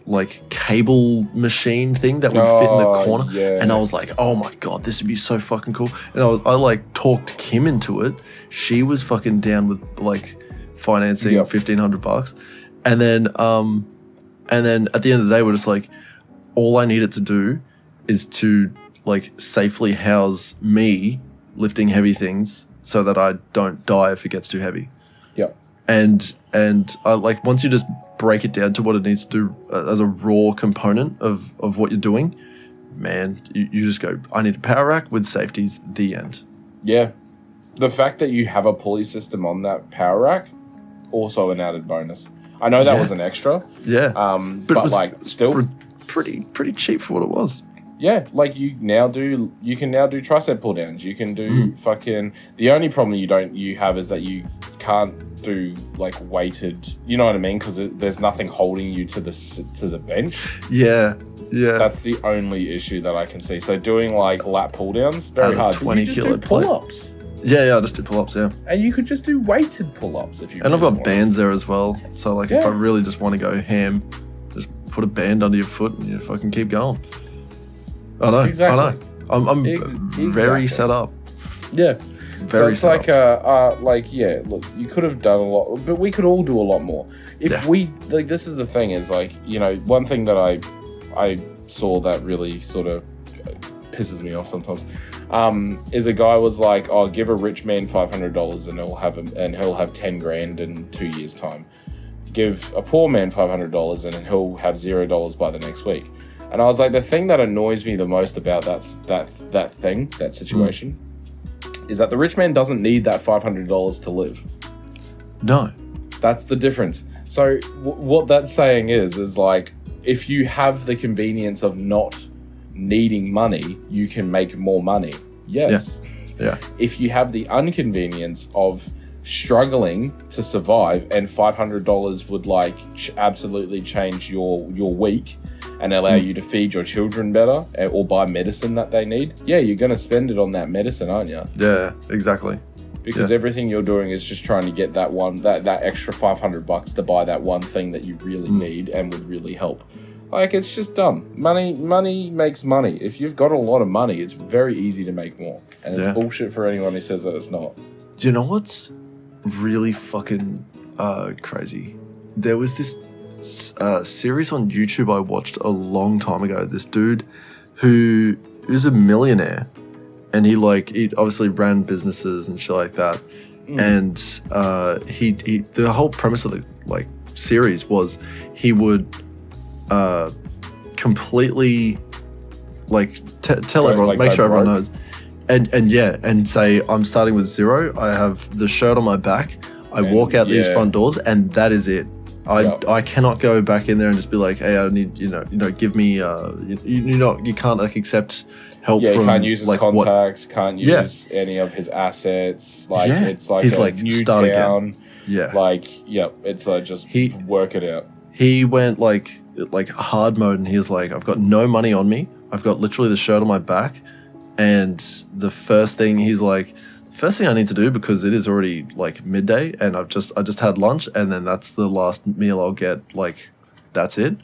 Speaker 1: like cable machine thing that would fit in the corner. Yeah. And I was like, oh my God, this would be so fucking cool. And I like talked Kim into it. She was fucking down with like financing $1,500. And then at the end of the day, we're just like, all I needed to do is to like safely house me lifting heavy things so that I don't die if it gets too heavy.
Speaker 2: Yeah.
Speaker 1: And I like, once you just break it down to what it needs to do as a raw component of what you're doing, man, you just go, I need a power rack with safeties, the end.
Speaker 2: Yeah. The fact that you have a pulley system on that power rack, also an added bonus. I know that was an extra.
Speaker 1: Yeah.
Speaker 2: But it was like still
Speaker 1: pretty cheap for what it was.
Speaker 2: Yeah, like you can now do tricep pull downs. You can do fucking. The only problem you have is that you can't do like weighted. You know what I mean? Because there's nothing holding you to the bench.
Speaker 1: Yeah.
Speaker 2: That's the only issue that I can see. So doing like lat pull downs very hard.
Speaker 1: 20 kilo
Speaker 2: pull ups.
Speaker 1: Yeah, I just do pull ups. Yeah.
Speaker 2: And you could just do weighted pull ups if you.
Speaker 1: And I've got bands there as well. So like, if I really just want to go ham, just put a band under your foot and you fucking keep going. I know.
Speaker 2: Exactly.
Speaker 1: I know. I'm very set up.
Speaker 2: Yeah.
Speaker 1: Very
Speaker 2: so it's
Speaker 1: set up.
Speaker 2: Look, you could have done a lot, but we could all do a lot more. If we, like, this is the thing is, like, you know, one thing that I saw that really sort of pisses me off sometimes, is a guy was like, oh, give a rich man $500 and he'll have 10 grand in 2 years' time. Give a poor man $500 and he'll have $0 by the next week. And I was like, the thing that annoys me the most about that situation, is that the rich man doesn't need that $500 to live.
Speaker 1: No.
Speaker 2: That's the difference. So what that's saying is like, if you have the convenience of not needing money, you can make more money. Yes.
Speaker 1: Yeah.
Speaker 2: If you have the inconvenience of struggling to survive and $500 would like absolutely change your week, and allow you to feed your children better or buy medicine that they need, yeah, you're going to spend it on that medicine, aren't you?
Speaker 1: Yeah, exactly.
Speaker 2: Because everything you're doing is just trying to get that extra $500 to buy that one thing that you really need and would really help. Like, it's just dumb. Money makes money. If you've got a lot of money, it's very easy to make more. And it's bullshit for anyone who says that it's not.
Speaker 1: Do you know what's really fucking crazy? There was this series on YouTube I watched a long time ago. This dude who is a millionaire, and he obviously ran businesses and shit like that. And he the whole premise of the series was he would completely tell everyone, make sure everyone knows, and say, I'm starting with zero. I have the shirt on my back. I walk out these front doors, and that is it. I cannot go back in there and just be like, hey, I need give me you can't accept help from,
Speaker 2: you can't use his contacts, can't use any of his assets. It's like he's a new town. Again. It's just work it out. He
Speaker 1: went like hard mode, and he was like, I've got no money on me. I've got literally the shirt on my back, and the first thing I need to do, because it is already midday, and I just had lunch, and then that's the last meal I'll get. That's it.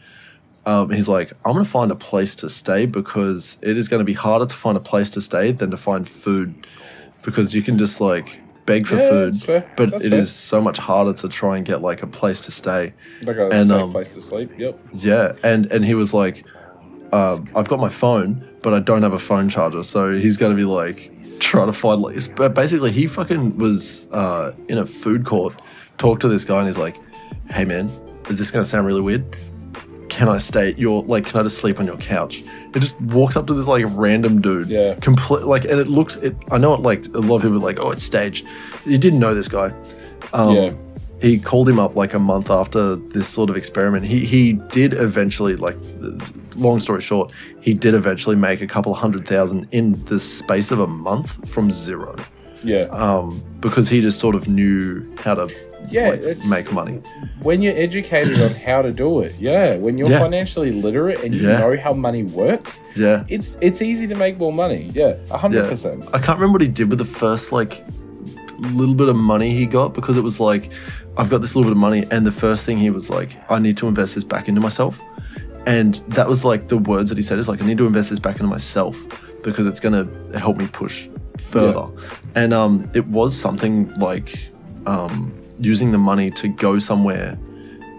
Speaker 1: He's like, I'm going to find a place to stay, because it is going to be harder to find a place to stay than to find food, because you can just beg for food, but it is so much harder to try and get a place to stay.
Speaker 2: A safe place to sleep, yep.
Speaker 1: Yeah, and he was like, I've got my phone, but I don't have a phone charger, so he's going to be trying to find basically he fucking was in a food court, talked to this guy, and he's like, hey man, is this going to sound really weird? Can I stay at your, can I just sleep on your couch? It just walks up to this random dude. Yeah. And it looks, I know a lot of people are oh, it's staged. You didn't know this guy. He called him up a month after this sort of experiment. He did eventually, long story short, he did eventually make a couple $100,000 in the space of a month from zero.
Speaker 2: Yeah.
Speaker 1: Because he just sort of knew how to make money.
Speaker 2: When you're educated on how to do it, when you're financially literate and you know how money works, it's easy to make more money. 100%.
Speaker 1: I can't remember what he did with the first little bit of money he got, because it was I've got this little bit of money, and the first thing he was I need to invest this back into myself. And that was the words that he said is I need to invest this back into myself, because it's going to help me push further. And it was something using the money to go somewhere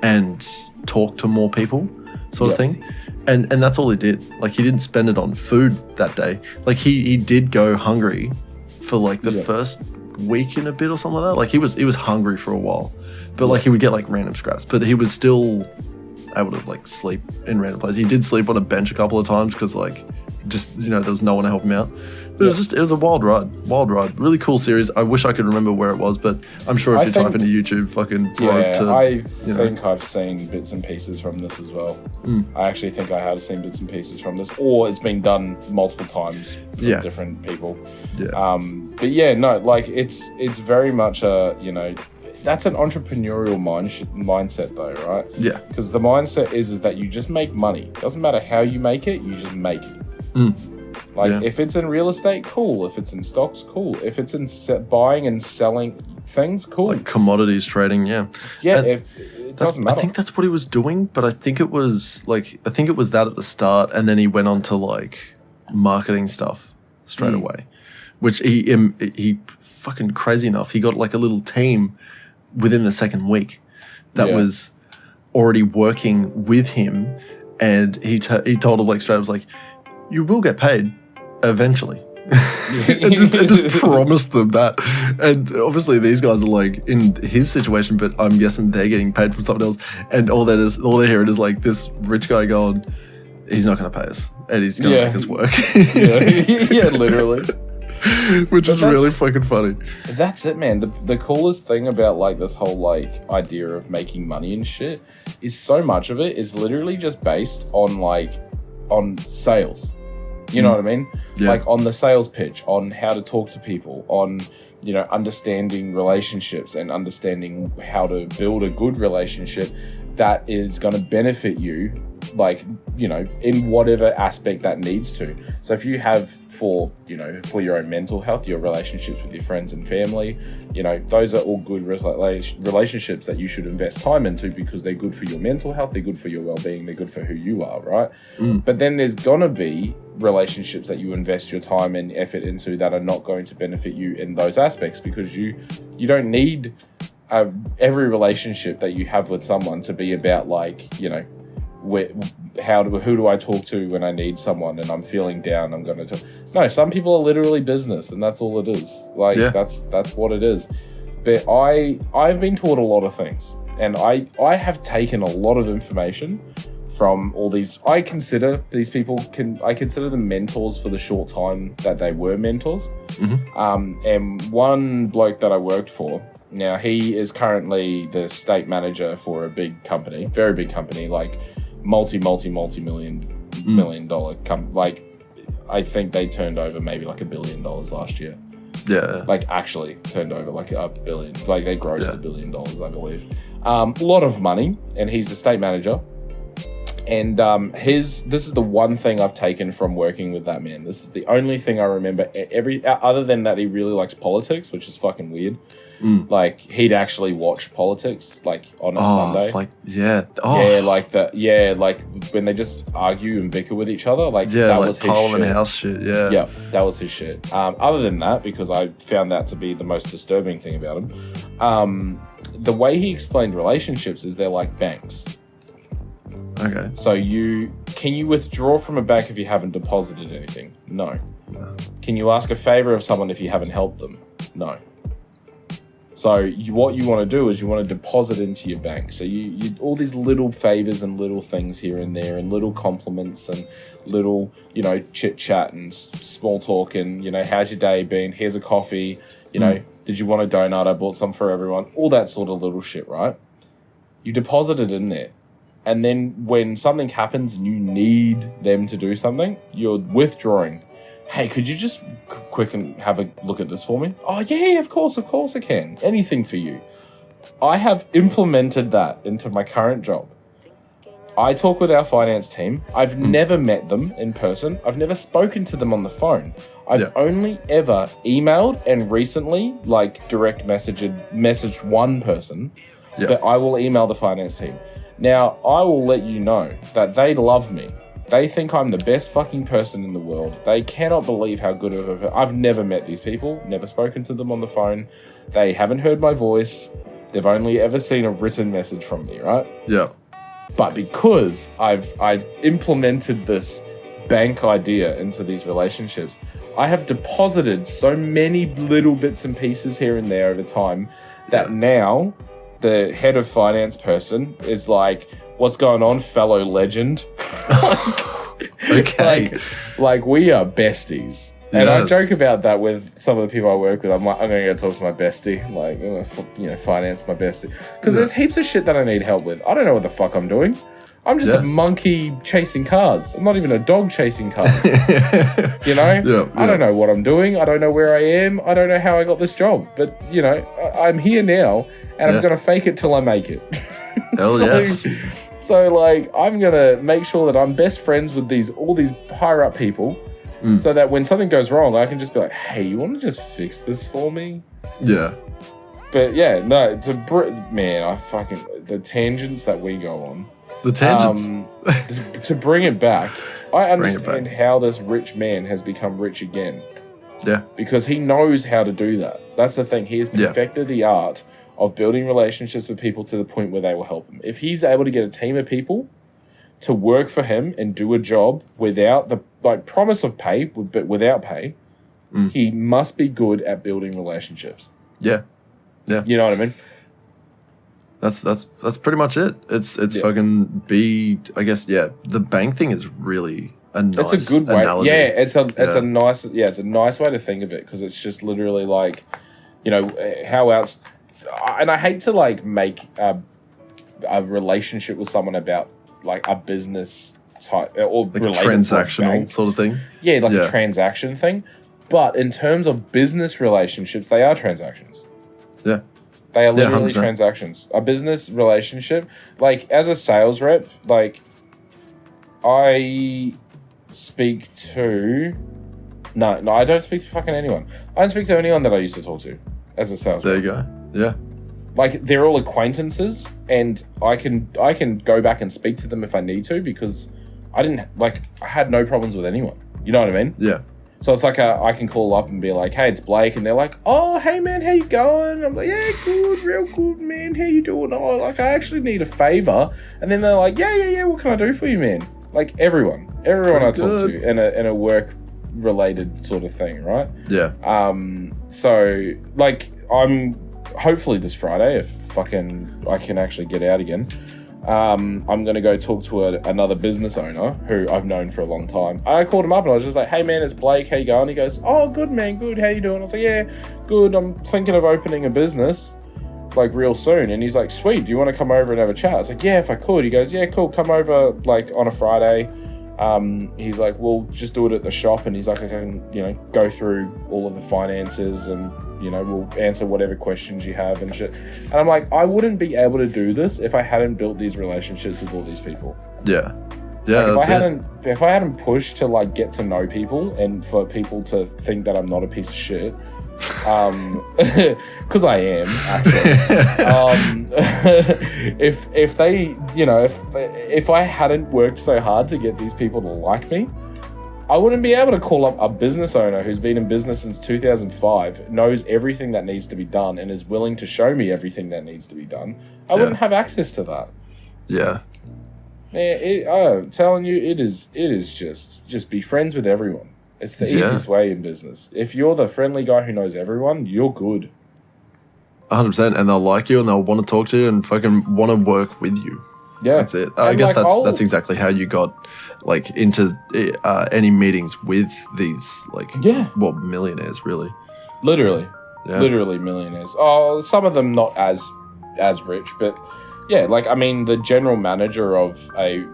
Speaker 1: and talk to more people, sort of thing. And that's all he did. He didn't spend it on food that day. He did go hungry for the first week and a bit or something like that. He was hungry for a while, but he would get random scraps, but he was still able to sleep in random places. He did sleep on a bench a couple of times because there was no one to help him out. But it was a wild ride. Really cool series. I wish I could remember where it was, but I'm sure if you type into YouTube, fucking
Speaker 2: I think I've seen bits and pieces from this as well. I actually think I have seen bits and pieces from this, or it's been done multiple times from different people. But it's very much that's an entrepreneurial mindset though, right?
Speaker 1: Yeah.
Speaker 2: Because the mindset is that you just make money. Doesn't matter how you make it, you just make it. If it's in real estate, cool. If it's in stocks, cool. If it's in buying and selling things, cool.
Speaker 1: Commodities trading, it doesn't matter. I think that's what he was doing, but I think it was that at the start, and then he went on to marketing stuff straight away, which he fucking crazy enough, he got a little team within the second week that was already working with him, and he told him straight up, was you will get paid eventually. and just promised them that. And obviously these guys are in his situation, but I'm guessing they're getting paid from someone else, and all they're hearing is this rich guy going, he's not going to pay us, and he's going to make us work.
Speaker 2: Literally.
Speaker 1: Which is really fucking funny.
Speaker 2: That's it, man. The coolest thing about this whole idea of making money and shit is so much of it is literally just based on on sales. You know what I mean? Yeah. On the sales pitch, on how to talk to people, on understanding relationships and understanding how to build a good relationship that is going to benefit you like, you know, in whatever aspect that needs to. So if you have for your own mental health, your relationships with your friends and family, you know, those are all good relationships that you should invest time into, because they're good for your mental health, they're good for your well-being, they're good for who you are, right? But then there's gonna be relationships that you invest your time and effort into that are not going to benefit you in those aspects, because you don't need every relationship that you have with someone to be about, like, you know, who do I talk to when I need someone and I'm feeling down, I'm going to talk. No, some people are literally business, and that's all it is. Like, that's what it is. But I've been taught a lot of things, and I have taken a lot of information from all these. I consider these people I consider them mentors for the short time that they were mentors. And one bloke that I worked for, now he is currently the state manager for a big company, very big company, like multi-million dollar like, I think they turned over maybe like $1 billion last year.
Speaker 1: Yeah. Like,
Speaker 2: actually turned over like $1 billion. Like, they grossed $1 billion, I believe. A lot of money, and he's the state manager. And this is the one thing I've taken from working with that man. This is the only thing I remember. Other than that, he really likes politics, which is fucking weird. Like, he'd actually watch politics, like, on a Sunday.
Speaker 1: Like,
Speaker 2: like when they just argue and bicker with each other. Like, that was his
Speaker 1: Parliament
Speaker 2: shit.
Speaker 1: House shit. Yeah.
Speaker 2: Yeah, that was his shit. Other than that, because I found that to be the most disturbing thing about him, the way he explained relationships is they're like banks.
Speaker 1: Okay.
Speaker 2: So can you withdraw from a bank if you haven't deposited anything? No. Can you ask a favor of someone if you haven't helped them? No. So what you want to do is you want to deposit into your bank. So you all these little favors and little things here and there, and little compliments and little, you know, chit chat and small talk, and, you know, how's your day been? Here's a coffee. You know, did you want a donut? I bought some for everyone. All that sort of little shit, right? You deposit it in there. And then when something happens and you need them to do something, you're withdrawing. Hey, could you just quick and have a look at this for me? Oh, yeah, of course I can. Anything for you. I have implemented that into my current job. I talk with our finance team. I've never met them in person. I've never spoken to them on the phone. I've only ever emailed and recently, like, direct messaged one person, but I will email the finance team. Now, I will let you know that they love me. They think I'm the best fucking person in the world. They cannot believe how good of a... I've never met these people, never spoken to them on the phone. They haven't heard my voice. They've only ever seen a written message from me, right?
Speaker 1: Yeah.
Speaker 2: But because I've implemented this bank idea into these relationships, I have deposited so many little bits and pieces here and there over time that now the head of finance person is like, what's going on, fellow legend?
Speaker 1: Okay.
Speaker 2: Like we are besties. And I joke about that with some of the people I work with. I'm like, I'm going to go talk to my bestie. Like, finance my bestie. Because there's heaps of shit that I need help with. I don't know what the fuck I'm doing. I'm just a monkey chasing cars. I'm not even a dog chasing cars. You know? I don't know what I'm doing. I don't know where I am. I don't know how I got this job. But, you know, I'm here now, and I'm going to fake it till I make it.
Speaker 1: Hell yes.
Speaker 2: So, like, I'm going to make sure that I'm best friends with all these higher up people, so that when something goes wrong, I can just be like, hey, you want to just fix this for me?
Speaker 1: Yeah.
Speaker 2: But, yeah, no, the tangents that we go on.
Speaker 1: The tangents.
Speaker 2: To bring it back, I understand how this rich man has become rich again.
Speaker 1: Yeah.
Speaker 2: Because he knows how to do that. That's the thing. He has perfected the art of building relationships with people to the point where they will help him. If he's able to get a team of people to work for him and do a job without the promise of pay, but without pay, he must be good at building relationships.
Speaker 1: Yeah. Yeah.
Speaker 2: You know what I mean?
Speaker 1: That's pretty much it. It's fucking I guess, the bank thing is really a nice
Speaker 2: It's a good way.
Speaker 1: analogy.
Speaker 2: Yeah, it's a nice way to think of it, because it's just literally like, you know, how else. And I hate to like make a relationship with someone about like a business type or
Speaker 1: like a transactional sort of thing.
Speaker 2: Yeah, like a transaction thing. But in terms of business relationships, they are transactions.
Speaker 1: Yeah.
Speaker 2: They are literally transactions. A business relationship, like as a sales rep, like I speak to... No, I don't speak to fucking anyone. I don't speak to anyone that I used to talk to as a salesman.
Speaker 1: There you go. Yeah.
Speaker 2: Like, they're all acquaintances, and I can go back and speak to them if I need to, because I had no problems with anyone. You know what I mean?
Speaker 1: Yeah.
Speaker 2: So it's like I can call up and be like, hey, it's Blake. And they're like, oh, hey, man, how you going? I'm like, yeah, good, real good, man. How you doing? Oh, like, I actually need a favor. And then they're like, yeah, what can I do for you, man? Like, everyone I talk to in a work-related sort of thing, right?
Speaker 1: Yeah.
Speaker 2: So, like, I'm hopefully this Friday, if I can actually get out again, I'm going to go talk to another business owner who I've known for a long time. I called him up and I was just like, hey man, it's Blake, how you going? He goes, oh, good man, good, how you doing? I was like, yeah, good, I'm thinking of opening a business, like, real soon. And he's like, sweet, do you want to come over and have a chat? I was like, yeah, if I could. He goes, yeah, cool, come over, like, on a Friday. He's like, we'll just do it at the shop. And he's like, I can, go through all of the finances and, we'll answer whatever questions you have and shit. And I'm like, I wouldn't be able to do this if I hadn't built these relationships with all these people.
Speaker 1: Yeah. Yeah.
Speaker 2: Like, if I hadn't pushed to, like, get to know people and for people to think that I'm not a piece of shit, because I am, actually. If they, if I hadn't worked so hard to get these people to like me, I wouldn't be able to call up a business owner who's been in business since 2005, knows everything that needs to be done, and is willing to show me everything that needs to be done. I wouldn't have access to that.
Speaker 1: Yeah.
Speaker 2: I'm telling you, it is just be friends with everyone. It's the easiest way in business. If you're the friendly guy who knows everyone, you're good.
Speaker 1: 100%, and they'll like you and they'll want to talk to you and fucking want to work with you.
Speaker 2: Yeah,
Speaker 1: that's it. I guess that's exactly how you got, like, into any meetings with these, like, millionaires, really.
Speaker 2: Literally millionaires. Oh, some of them not as rich, but yeah, like, I mean, the general manager of an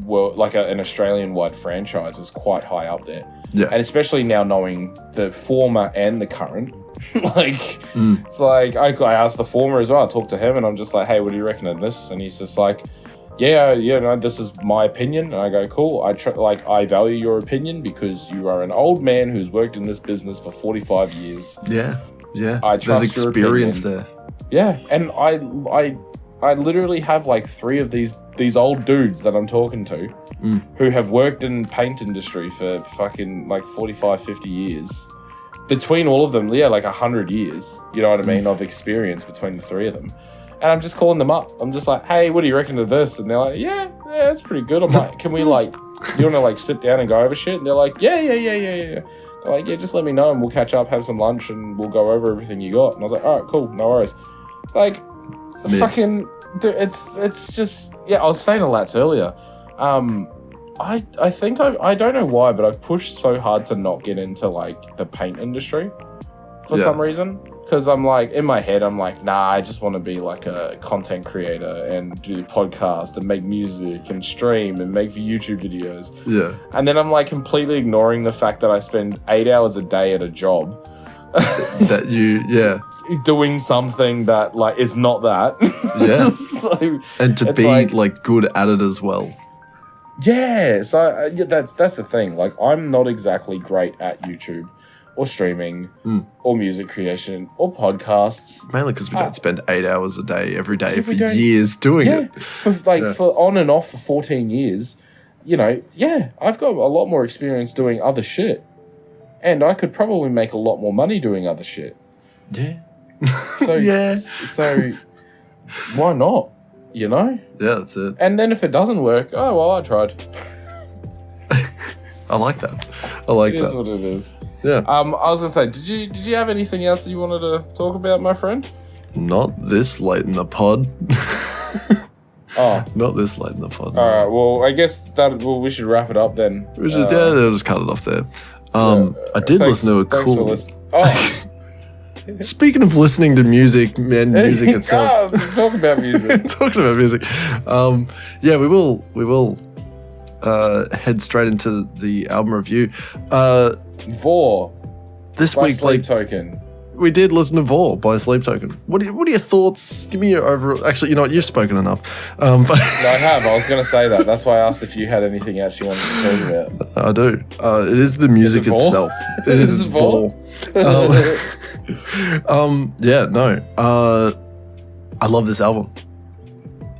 Speaker 2: Australian-wide franchise is quite high up there.
Speaker 1: Yeah,
Speaker 2: and especially now knowing the former and the current. It's like, I asked the former as well. I talked to him and I'm just like, hey, what do you reckon of this? And he's just like, no, this is my opinion. And I go, cool. I value your opinion because you are an old man who's worked in this business for 45 years.
Speaker 1: Yeah.
Speaker 2: I trust
Speaker 1: There's experience there.
Speaker 2: Yeah, and I literally have, like, 3 of these old dudes that I'm talking to who have worked in paint industry for fucking, like, 45, 50 years. Between all of them, like 100 years, you know what I mean, of experience between the 3 of them. And I'm just calling them up. I'm just like, hey, what do you reckon of this? And they're like, yeah, that's pretty good. I'm like, can we, like, you want to, like, sit down and go over shit? And they're like, yeah. They're like, yeah, just let me know and we'll catch up, have some lunch, and we'll go over everything you got. And I was like, all right, cool, no worries. Like, fucking, dude, it's just, I was saying to Lats earlier, I think I don't know why, but I've pushed so hard to not get into, like, the paint industry for some reason. Because I'm like, in my head, I'm like, nah, I just want to be like a content creator and do the podcast and make music and stream and make YouTube videos.
Speaker 1: Yeah.
Speaker 2: And then I'm like completely ignoring the fact that I spend 8 hours a day at a job. Doing something that, like, is not that.
Speaker 1: Yeah.
Speaker 2: So,
Speaker 1: and to be like good at it as well.
Speaker 2: Yeah. So that's the thing. Like, I'm not exactly great at YouTube or streaming or music creation or podcasts.
Speaker 1: Mainly because we don't spend 8 hours a day every day for years doing it.
Speaker 2: For on and off for 14 years, I've got a lot more experience doing other shit. And I could probably make a lot more money doing other shit.
Speaker 1: Yeah.
Speaker 2: So why not?
Speaker 1: Yeah, that's it.
Speaker 2: And then if it doesn't work, oh, well, I tried.
Speaker 1: I like that. It
Speaker 2: is what it is.
Speaker 1: Yeah.
Speaker 2: I was gonna say, did you have anything else that you wanted to talk about, my friend?
Speaker 1: Not this late in the pod.
Speaker 2: Oh.
Speaker 1: Not this late in the pod.
Speaker 2: All right. Well, I guess we should wrap it up then.
Speaker 1: We should. I'll just cut it off there. I did listen to a cool. Speaking of listening to music and music itself.
Speaker 2: Talking about music.
Speaker 1: We will head straight into the album review.
Speaker 2: Vore.
Speaker 1: This week,
Speaker 2: Sleep Token.
Speaker 1: we did listen to Vore by Sleep Token. What are your thoughts? Give me your overall. Actually, you know what? You've spoken enough. But
Speaker 2: No, I have. I was going to say that. That's why I asked if you had anything else you wanted to talk about.
Speaker 1: I do. It is the music itself. It is Vore. Yeah, no. I love this album.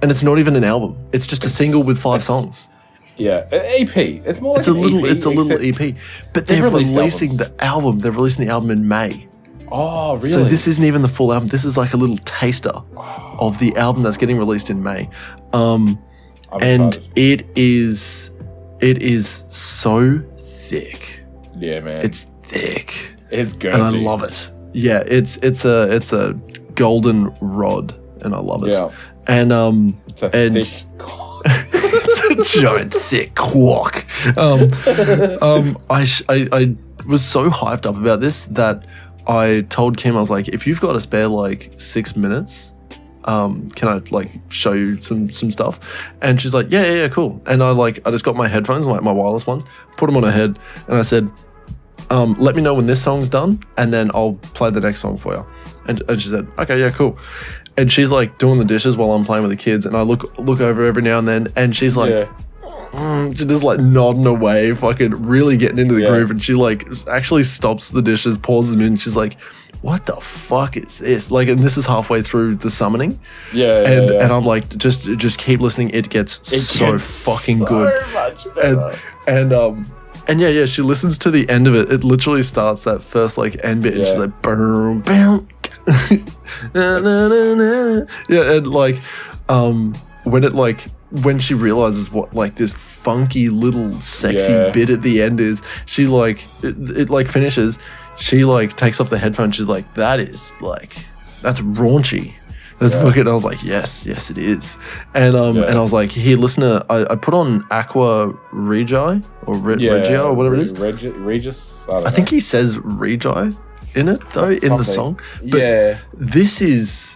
Speaker 1: And it's not even an album. It's just a single with 5 songs.
Speaker 2: Yeah, EP. It's more like
Speaker 1: it's a little EP. But they're releasing the album. They're releasing the album in May.
Speaker 2: Oh, really?
Speaker 1: So this isn't even the full album. This is like a little taster of the album that's getting released in May. And
Speaker 2: excited.
Speaker 1: it is so thick.
Speaker 2: Yeah, man.
Speaker 1: It's thick.
Speaker 2: It's girthy.
Speaker 1: And I love it. Yeah, it's a golden rod, and I love it.
Speaker 2: Yeah.
Speaker 1: And
Speaker 2: it's a thick
Speaker 1: it's a giant thick quack. I was so hyped up about this that I told Kim, I was like, if you've got a spare like 6 minutes, can I like show you some stuff? And she's like, yeah, cool. And I just got my headphones, like my wireless ones, put them on her head, and I said, let me know when this song's done, and then I'll play the next song for you. And she said, okay, yeah, cool. And she's like doing the dishes while I'm playing with the kids, and I look over every now and then, and she's like, she's just like nodding away, fucking really getting into the groove, and she like actually stops the dishes, pauses them, and she's like, what the fuck is this? Like, and this is halfway through the summoning. And I'm like, just keep listening. It gets so fucking good.
Speaker 2: Much better.
Speaker 1: And yeah, she listens to the end of it. It literally starts that first like end bit, and she's like, boom, boom. And like, when she realizes what like this funky little sexy bit at the end is, she like it like finishes. She like takes off the headphones. She's like, that's raunchy. That's fucking. I was like, yes, it is. And and I was like, here, listen to. I put on Aqua Regi or Regia or whatever it is.
Speaker 2: Regis.
Speaker 1: I think he says Regi in it though, in the song. But this is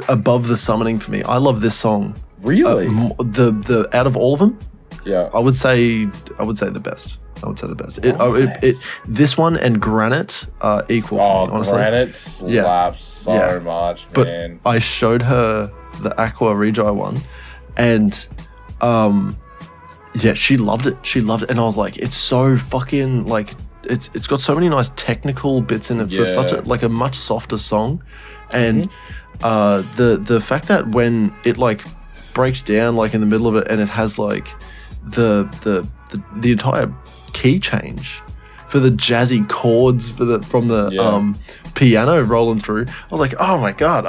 Speaker 1: above the summoning for me. I love this song.
Speaker 2: Really?
Speaker 1: The out of all of them, I would say the best. This one and Granite are equal for me, honestly.
Speaker 2: Granite slaps so much, man.
Speaker 1: But I showed her the Aqua Regi one, and she loved it. And I was like, it's so fucking like it's got so many nice technical bits in it for such a much softer song, and the fact that when it like breaks down like in the middle of it, and it has like the entire key change for the jazzy chords from the piano rolling through. I was like, oh my god!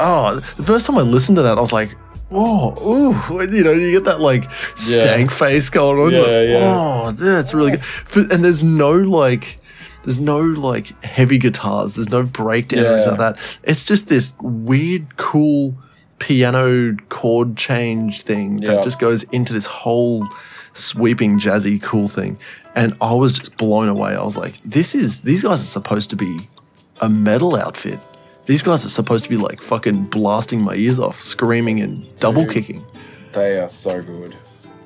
Speaker 1: The first time I listened to that, I was like, whoa, ooh, and, you get that like stank face going on. Oh, that's really good. And there's no heavy guitars. There's no breakdown or anything like that. It's just this weird, cool piano chord change thing that just goes into this whole sweeping jazzy cool thing, and I was just blown away. I was like, these guys are supposed to be a metal outfit. These guys are supposed to be like fucking blasting my ears off, screaming and double kicking.
Speaker 2: They are so good.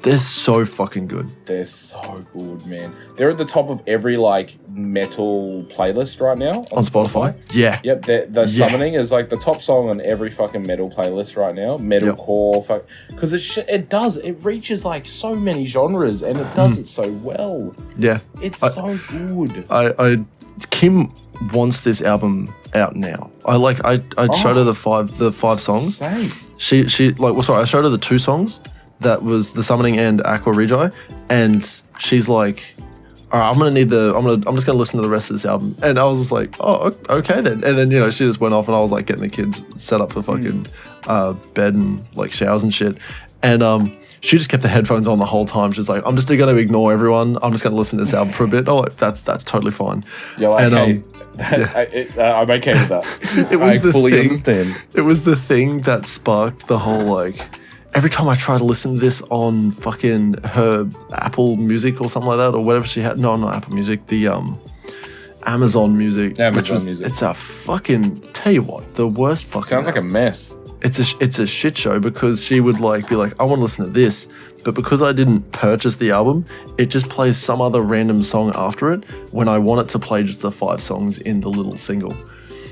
Speaker 1: They're so fucking good.
Speaker 2: They're so good, man. They're at the top of every like metal playlist right now
Speaker 1: on Spotify. Yeah.
Speaker 2: Yep. The Summoning is like the top song on every fucking metal playlist right now. Metalcore, because it reaches like so many genres, and it does it so well. Yeah. It's so good.
Speaker 1: Kim wants this album out now. I showed her the five songs.
Speaker 2: Same.
Speaker 1: She I showed her the 2 songs. That was the Summoning and Aqua Regi, and she's like, all right, I'm just gonna listen to the rest of this album. And I was just like, oh, okay then. And then, she just went off, and I was like getting the kids set up for fucking bed and like showers and shit. And she just kept the headphones on the whole time. She's like, I'm just gonna ignore everyone. I'm just gonna listen to this album for a bit. Oh, that's totally fine.
Speaker 2: You're like, I'm okay with that.
Speaker 1: I
Speaker 2: fully understand.
Speaker 1: It was the thing that sparked the whole like, every time I try to listen to this on fucking her Apple Music or something like that, or whatever she had. No, not Apple Music. The Amazon Music.
Speaker 2: Music.
Speaker 1: It's a fucking, tell you what, the worst fucking.
Speaker 2: Sounds like a mess.
Speaker 1: It's a shit show, because she would like be like, I want to listen to this, but because I didn't purchase the album, it just plays some other random song after it when I want it to play just the 5 songs in the little single.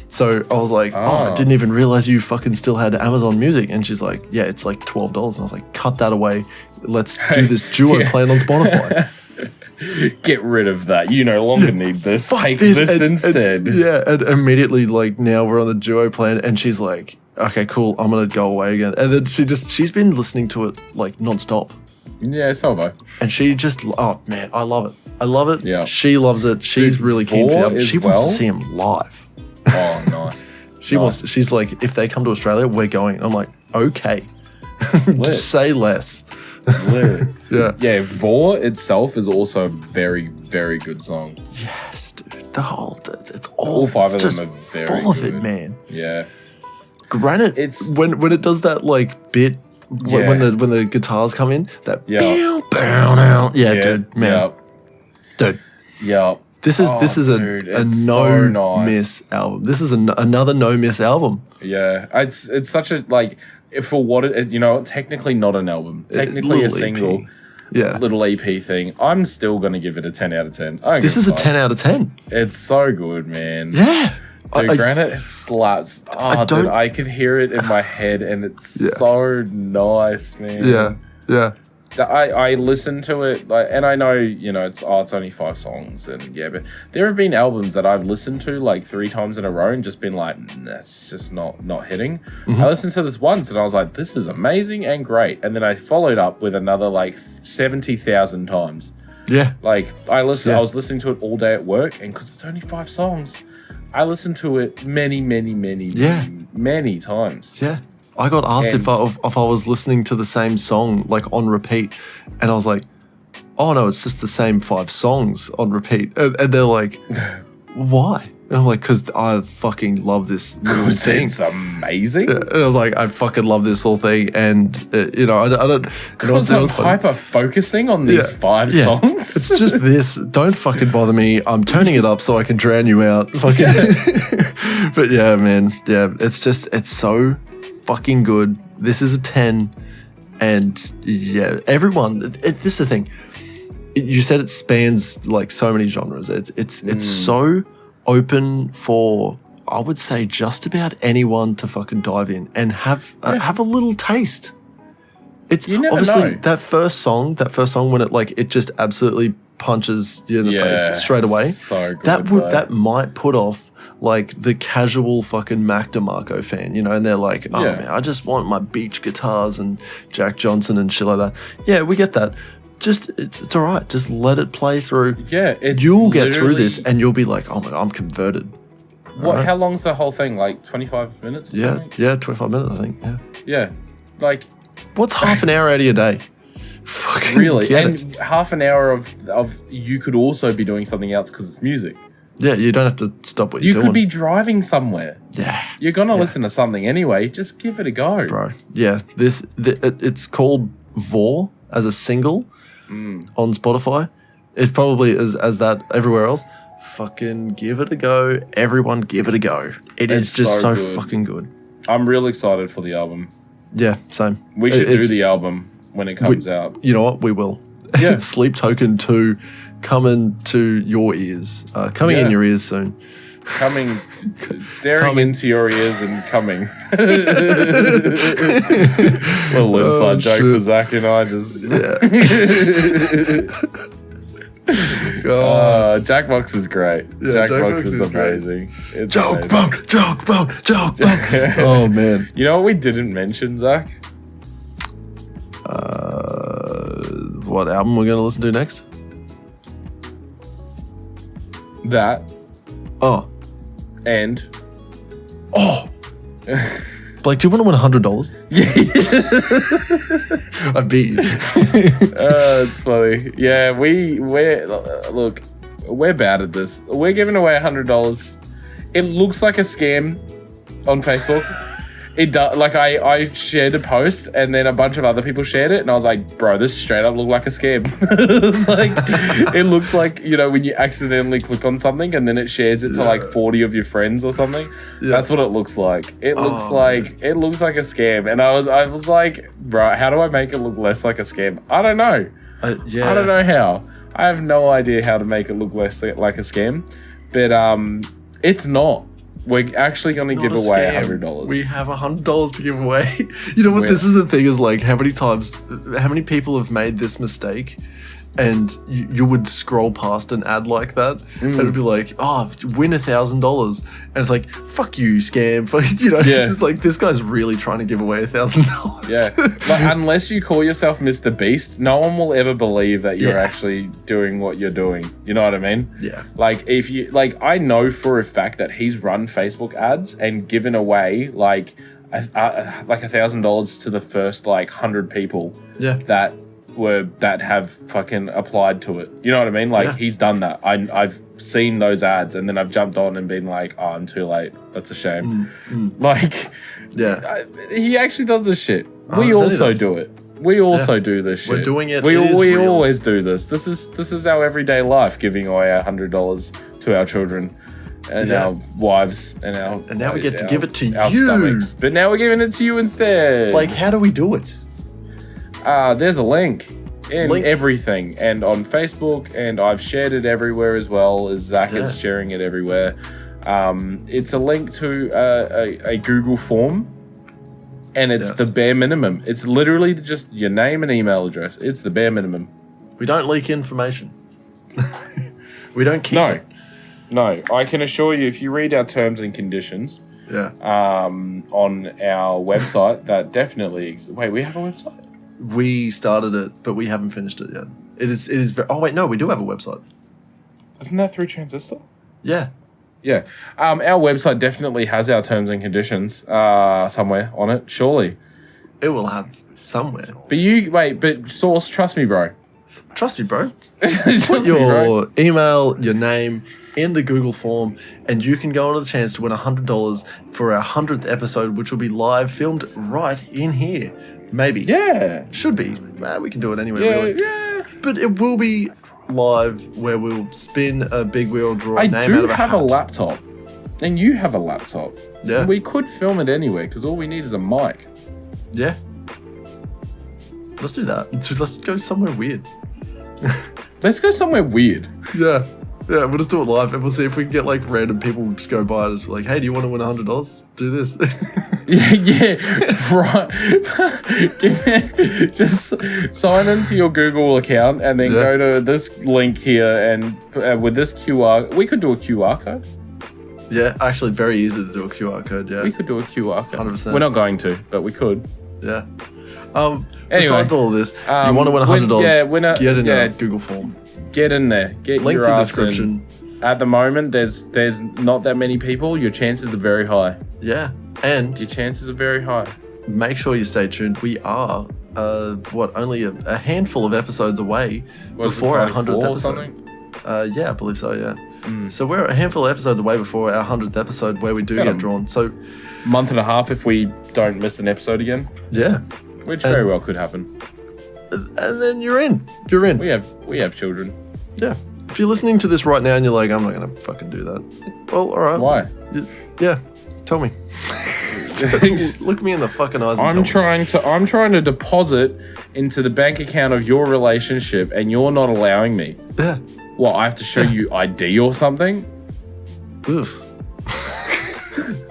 Speaker 1: So I was like, I didn't even realize you fucking still had Amazon Music. And she's like, yeah, it's like $12. And I was like, cut that away. Let's do this duo plan on Spotify.
Speaker 2: Get rid of that. You no longer need this. Take this instead.
Speaker 1: And immediately, like, now we're on the duo plan, and she's like, okay, cool, I'm gonna go away again. And then she's been listening to it like nonstop.
Speaker 2: Yeah, so have I.
Speaker 1: And she just, oh man, I love it. I love it.
Speaker 2: Yeah.
Speaker 1: She loves it. She's really keen for the album. She wants to see him live.
Speaker 2: Oh, nice.
Speaker 1: She's like, if they come to Australia, we're going. I'm like, okay. Just say less.
Speaker 2: Yeah, Vore itself is also a very, very good song.
Speaker 1: Yes, dude. It's
Speaker 2: all five of them are very
Speaker 1: full
Speaker 2: good.
Speaker 1: of it, man.
Speaker 2: Yeah.
Speaker 1: Granted, it's when it does that like bit when the guitars come in, that bow, dude, man, dude, This is a no miss album. This is another no miss album.
Speaker 2: Yeah, it's such a like. For what technically not an album, technically a single, little EP thing. I'm still gonna give it a 10 out of 10.
Speaker 1: This is a 10 out of 10.
Speaker 2: It's so good, man.
Speaker 1: Yeah,
Speaker 2: dude, Granite slaps. Dude, I can hear it in my head, and it's so nice, man. Yeah. I listen to it, and I know it's only 5 songs, and but there have been albums that I've listened to like 3 times in a row and just been like, that's just not hitting. I listened to this once and I was like, this is amazing and great, and then I followed up with another like 70,000 times. Yeah, like I was listening to it all day at work, and because it's only 5 songs, I listened to it many times. Yeah. I got asked if I was listening to the same song like on repeat, and I was like, oh no, it's just the same 5 songs on repeat. And they're like, why? And I'm like, because I fucking love this little thing. It's amazing. And I was like, I fucking love this whole thing, and I don't. Because I'm hyper focusing on these 5 songs. It's just this. Don't fucking bother me. I'm turning it up so I can drown you out. Fucking. But yeah, man. Yeah, it's so fucking good. This is a 10, and everyone. This is the thing. You said it spans like so many genres. It's so open for, I would say, just about anyone to fucking dive in and have a little taste. It's obviously know. that first song when it just absolutely punches you in the face straight away. So good, that might put off like the casual fucking Mac DeMarco fan, and they're like, oh man, I just want my beach guitars and Jack Johnson and shit like that. Yeah, we get that. Just it's all right. Just let it play through. Yeah, you'll get through this, and you'll be like, oh my god, I'm converted. What? Right? How long's the whole thing? Like 25 minutes? Or something? 25 minutes, I think. Yeah. Like, what's half an hour out of your day? Fucking really, and half an hour of you could also be doing something else because it's music. Yeah, you don't have to stop what you're doing. You could be driving somewhere. Yeah. You're going to listen to something anyway. Just give it a go. Bro, yeah. It's called Vore as a single on Spotify. It's probably as that everywhere else. Fucking give it a go. Everyone give it a go. It's just so fucking good. I'm real excited for the album. Yeah, same. We should do the album when it comes out. You know what? We will. Yeah. Sleep Token 2 coming to your ears. Coming in your ears soon. Staring into your ears and coming. Little inside joke for Zakk and I just... Jackbox is great. Yeah, Jackbox is amazing. Joke boat. Oh man. You know what we didn't mention, Zakk? What album we're gonna listen to next? That. Oh. And. Oh. Blake, do you want to win $100? Yeah. I beat you. It's funny. Yeah, we're bad at this. We're giving away $100. It looks like a scam on Facebook. It does. Like I shared a post and then a bunch of other people shared it and I was like, bro, this straight up looked like a scam. It's like, it looks like, when you accidentally click on something and then it shares it to like 40 of your friends or something. Yeah. That's what it looks like. It looks like a scam. And I was like, bro, how do I make it look less like a scam? I don't know. I don't know how. I have no idea how to make it look less like a scam, but it's not. We're actually going to give away $100.
Speaker 1: We have $100 to give away. You know what? This is the thing is like how many people have made this mistake, and you would scroll past an ad like that, and it'd be like, oh, win $1,000, and it's like, fuck you, scam. It's like this guy's really trying to give away $1,000.
Speaker 2: Yeah, like, unless you call yourself Mr. Beast, no one will ever believe that you're actually doing what you're doing. You know what I mean?
Speaker 1: Yeah.
Speaker 2: Like if you I know for a fact that he's run Facebook ads and given away like $1,000 to the first like 100 people.
Speaker 1: Yeah.
Speaker 2: that have fucking applied to it. You know what I mean? Like he's done that. I've seen those ads and then I've jumped on and been like, oh, I'm too late. That's a shame. Like, he actually does this shit. We also do it. We also do this shit.
Speaker 1: We're doing it.
Speaker 2: We always do this. This is our everyday life, giving away $100 to our children and our wives and our. And
Speaker 1: now we get to give it to
Speaker 2: our
Speaker 1: you.
Speaker 2: Stomachs. But now we're giving it to you instead.
Speaker 1: Like, how do we do it?
Speaker 2: There's a link in everything, and on Facebook, and I've shared it everywhere as well as Zakk is sharing it everywhere. It's a link to a Google form, and it's the bare minimum. It's literally just your name and email address. It's the bare minimum. We don't leak information. We don't keep it. No, I can assure you, if you read our terms and conditions, on our website, that definitely wait, we have a website?
Speaker 1: We started it, but we haven't finished it yet. It is very... Oh, wait, no, we do have a website.
Speaker 2: Isn't that through Transistor?
Speaker 1: Yeah.
Speaker 2: Yeah. Our website definitely has our terms and conditions somewhere on it, surely.
Speaker 1: It will have somewhere.
Speaker 2: But Source, trust me, bro.
Speaker 1: Trust me, bro. Put your email, your name in the Google form, and you can go on to the chance to win $100 for our 100th episode, which will be live, filmed right in here. Maybe.
Speaker 2: Yeah.
Speaker 1: Should be. We can do it anywhere, really. Yeah. But it will be live where we'll spin a big wheel, draw a name out of a hat.
Speaker 2: I do have a laptop. And you have a laptop.
Speaker 1: Yeah.
Speaker 2: And we could film it anywhere because all we need is a mic.
Speaker 1: Yeah. Let's do that. Let's go somewhere weird.
Speaker 2: Let's go somewhere weird.
Speaker 1: Yeah. Yeah, we'll just do it live and we'll see if we can get like random people just go by and just be like, hey, do you want to win $100? Do this.
Speaker 2: Right. Just sign into your Google account and then go to this link here and with this QR, we could do a QR code.
Speaker 1: Yeah, actually very easy to do a QR code, yeah.
Speaker 2: We could do a QR code.
Speaker 1: 100%.
Speaker 2: We're not going to, but we could.
Speaker 1: Yeah. Besides all of this, you want to win $100, get in a Google form.
Speaker 2: Get in there. Get
Speaker 1: links
Speaker 2: your
Speaker 1: in
Speaker 2: ass
Speaker 1: description.
Speaker 2: In. At the moment, there's not that many people. Your chances are very high.
Speaker 1: Yeah, and
Speaker 2: your chances are very high.
Speaker 1: Make sure you stay tuned. We are only a handful of episodes away before our 100th episode. Yeah, I believe so. Yeah. So we're a handful of episodes away before our 100th episode, where we do get drawn. So,
Speaker 2: month and a half if we don't miss an episode again.
Speaker 1: Yeah,
Speaker 2: which very well could happen.
Speaker 1: And then you're in. You're in.
Speaker 2: We have children.
Speaker 1: Yeah. If you're listening to this right now and you're like, I'm not gonna fucking do that. Well, all right.
Speaker 2: Why?
Speaker 1: Yeah. Tell me. Look me in the fucking eyes. And
Speaker 2: I'm trying to deposit into the bank account of your relationship, and you're not allowing me.
Speaker 1: Yeah.
Speaker 2: What? I have to show you ID or something?
Speaker 1: Oof.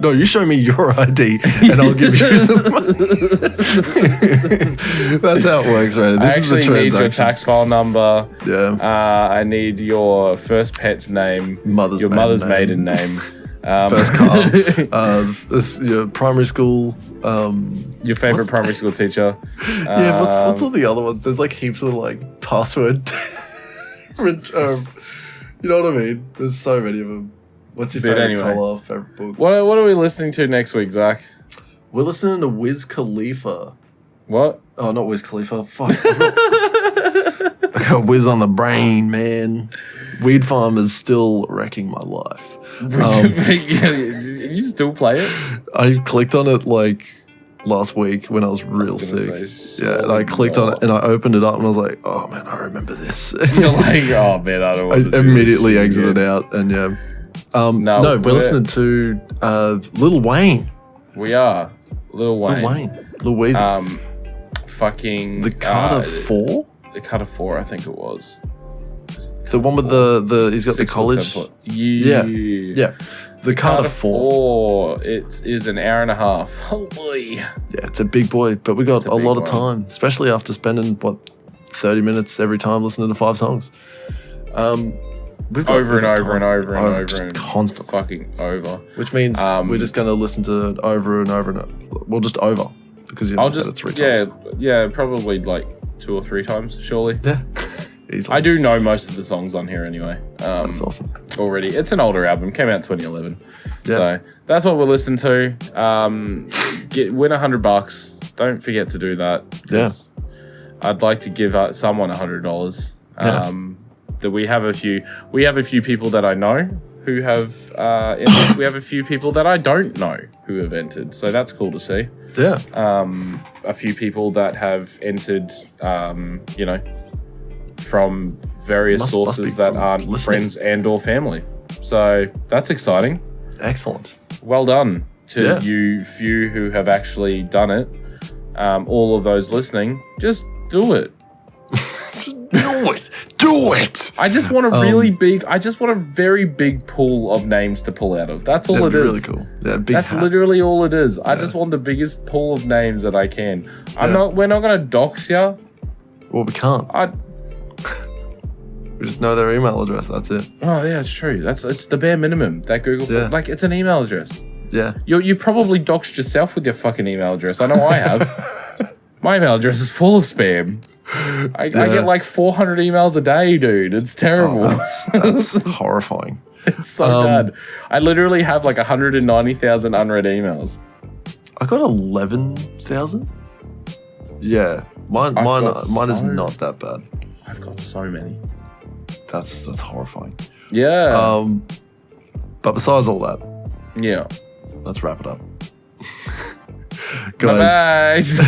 Speaker 1: No, you show me your ID and I'll give you the money. That's how it works, right? This
Speaker 2: I actually need your tax file number.
Speaker 1: Yeah.
Speaker 2: I need your first pet's name. Your mother's maiden name.
Speaker 1: First car. Your primary school.
Speaker 2: Your favorite primary school teacher.
Speaker 1: Yeah, what's all the other ones? There's like heaps of like password. You know what I mean? There's so many of them. What's your favorite color, favorite book?
Speaker 2: What are we listening to next week, Zakk?
Speaker 1: We're listening to Wiz Khalifa.
Speaker 2: What?
Speaker 1: Oh, not Wiz Khalifa. Fuck. I got Wiz on the brain, man. Weed Farm is still wrecking my life.
Speaker 2: You still play it?
Speaker 1: I clicked on it like last week when I was real sick. And I clicked on it and I opened it up and I was like, oh man, I remember this.
Speaker 2: You're like, oh man, I don't want to do
Speaker 1: immediately
Speaker 2: this
Speaker 1: exited out and yeah. We're listening to Lil Wayne.
Speaker 2: We are. Lil Wayne.
Speaker 1: Lil Weezy.
Speaker 2: Fucking...
Speaker 1: The Carter 4?
Speaker 2: The Carter 4, I think it was.
Speaker 1: The one with the he's got the college.
Speaker 2: Yeah.
Speaker 1: The Carter 4.
Speaker 2: It is an hour and a half. Oh boy.
Speaker 1: Yeah, it's a big boy, but we got a lot of time, especially after spending 30 minutes every time listening to 5 songs. We've got
Speaker 2: over and over,
Speaker 1: just constant
Speaker 2: fucking over.
Speaker 1: Which means we're just going to listen to it over and over and over. Well, just over because you said it 3 times.
Speaker 2: Yeah, probably like 2 or 3 times, surely.
Speaker 1: Yeah, easily.
Speaker 2: I do know most of the songs on here anyway.
Speaker 1: That's awesome.
Speaker 2: Already, it's an older album. Came out 2011.
Speaker 1: Yeah.
Speaker 2: So that's what we're listening to. Win $100. Don't forget to do that.
Speaker 1: Yeah.
Speaker 2: I'd like to give someone $100. That we have a few people that I know who have we have a few people that I don't know who have entered, so that's cool to see.
Speaker 1: Yeah.
Speaker 2: A few people that have entered, from various sources that aren't friends and or family. So that's exciting.
Speaker 1: Excellent.
Speaker 2: Well done to you few who have actually done it. All of those listening, just do it.
Speaker 1: Just do it. Do it.
Speaker 2: I just want a very big pool of names to pull out of. That's all it is.
Speaker 1: Really cool. Yeah,
Speaker 2: That's literally all it is. I just want the biggest pool of names that I can. We're not going to dox you.
Speaker 1: Well, we can't. We just know their email address. That's it.
Speaker 2: Oh yeah, it's true. It's the bare minimum. That Google form, it's an email address.
Speaker 1: Yeah.
Speaker 2: You probably doxed yourself with your fucking email address. I know I have. My email address is full of spam. I get like 400 emails a day, dude. It's terrible.
Speaker 1: That's horrifying.
Speaker 2: It's so bad. I literally have like 190,000 unread emails.
Speaker 1: I got 11,000. Yeah, mine is not that bad.
Speaker 2: I've got so many.
Speaker 1: That's horrifying.
Speaker 2: Yeah.
Speaker 1: But besides all that,
Speaker 2: yeah,
Speaker 1: let's wrap it up.
Speaker 2: Guys,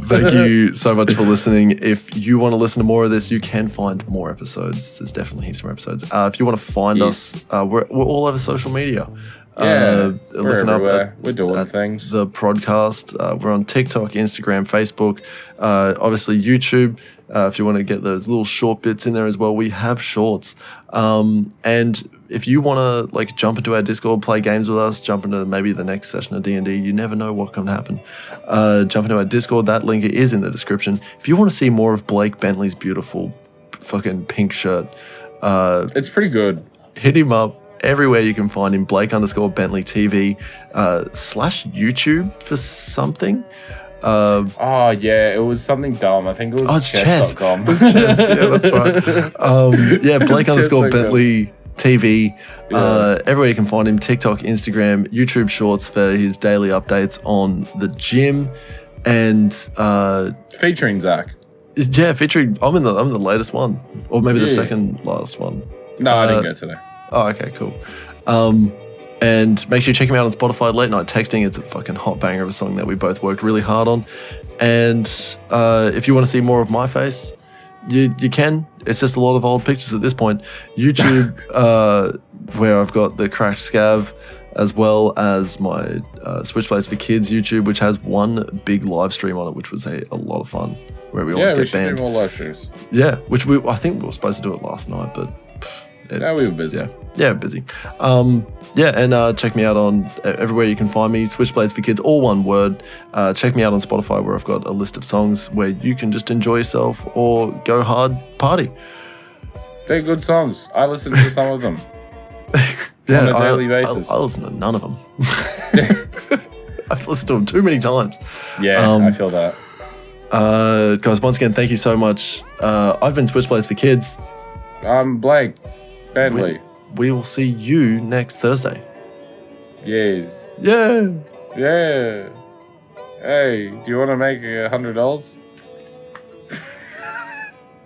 Speaker 1: thank you so much for listening. If you want to listen to more of this, you can find more episodes. There's definitely heaps more episodes. If you want to find us, we're all over social media.
Speaker 2: We're everywhere. We're doing things.
Speaker 1: The Prod.Cast. We're on TikTok, Instagram, Facebook, obviously YouTube. If you want to get those little short bits in there as well, we have shorts. And if you want to jump into our Discord, play games with us, jump into maybe the next session of D&D, you never know what can happen. Jump into our Discord. That link is in the description. If you want to see more of Blake Bentley's beautiful fucking pink shirt,
Speaker 2: it's pretty good.
Speaker 1: Hit him up. Everywhere you can find him, Blake_Bentley TV /YouTube for something.
Speaker 2: It was something dumb. I think it was chess.com.
Speaker 1: It was chess. Yeah, that's right. Blake_Bentley TV. Everywhere you can find him, TikTok, Instagram, YouTube Shorts for his daily updates on the gym, and
Speaker 2: featuring Zakk.
Speaker 1: Yeah, featuring. I'm in the latest one, or maybe the second last one.
Speaker 2: No, I didn't go today.
Speaker 1: Oh, okay, cool. And make sure you check him out on Spotify. Late Night Texting. It's a fucking hot banger of a song that we both worked really hard on. And if you want to see more of my face, you can. It's just a lot of old pictures at this point. YouTube, where I've got the cracked scav, as well as my Switchblades for Kids YouTube, which has one big live stream on it, which was a lot of fun, where we almost get banned.
Speaker 2: Do more live streams.
Speaker 1: Yeah, which I think we were supposed to do it last night, but
Speaker 2: we were busy.
Speaker 1: Yeah, busy. And check me out on everywhere you can find me. Switchblades for Kids, all one word. Check me out on Spotify, where I've got a list of songs where you can just enjoy yourself or go hard party.
Speaker 2: They're good songs. I listen to some of them.
Speaker 1: On
Speaker 2: a daily basis.
Speaker 1: I listen to none of them. I've listened to them too many times.
Speaker 2: Yeah, I feel that.
Speaker 1: Guys, once again, thank you so much. I've been Switchblades for Kids.
Speaker 2: I'm Blake Bentley.
Speaker 1: We will see you next Thursday.
Speaker 2: Yes.
Speaker 1: Yeah.
Speaker 2: Yeah. Hey, do you want to make $100?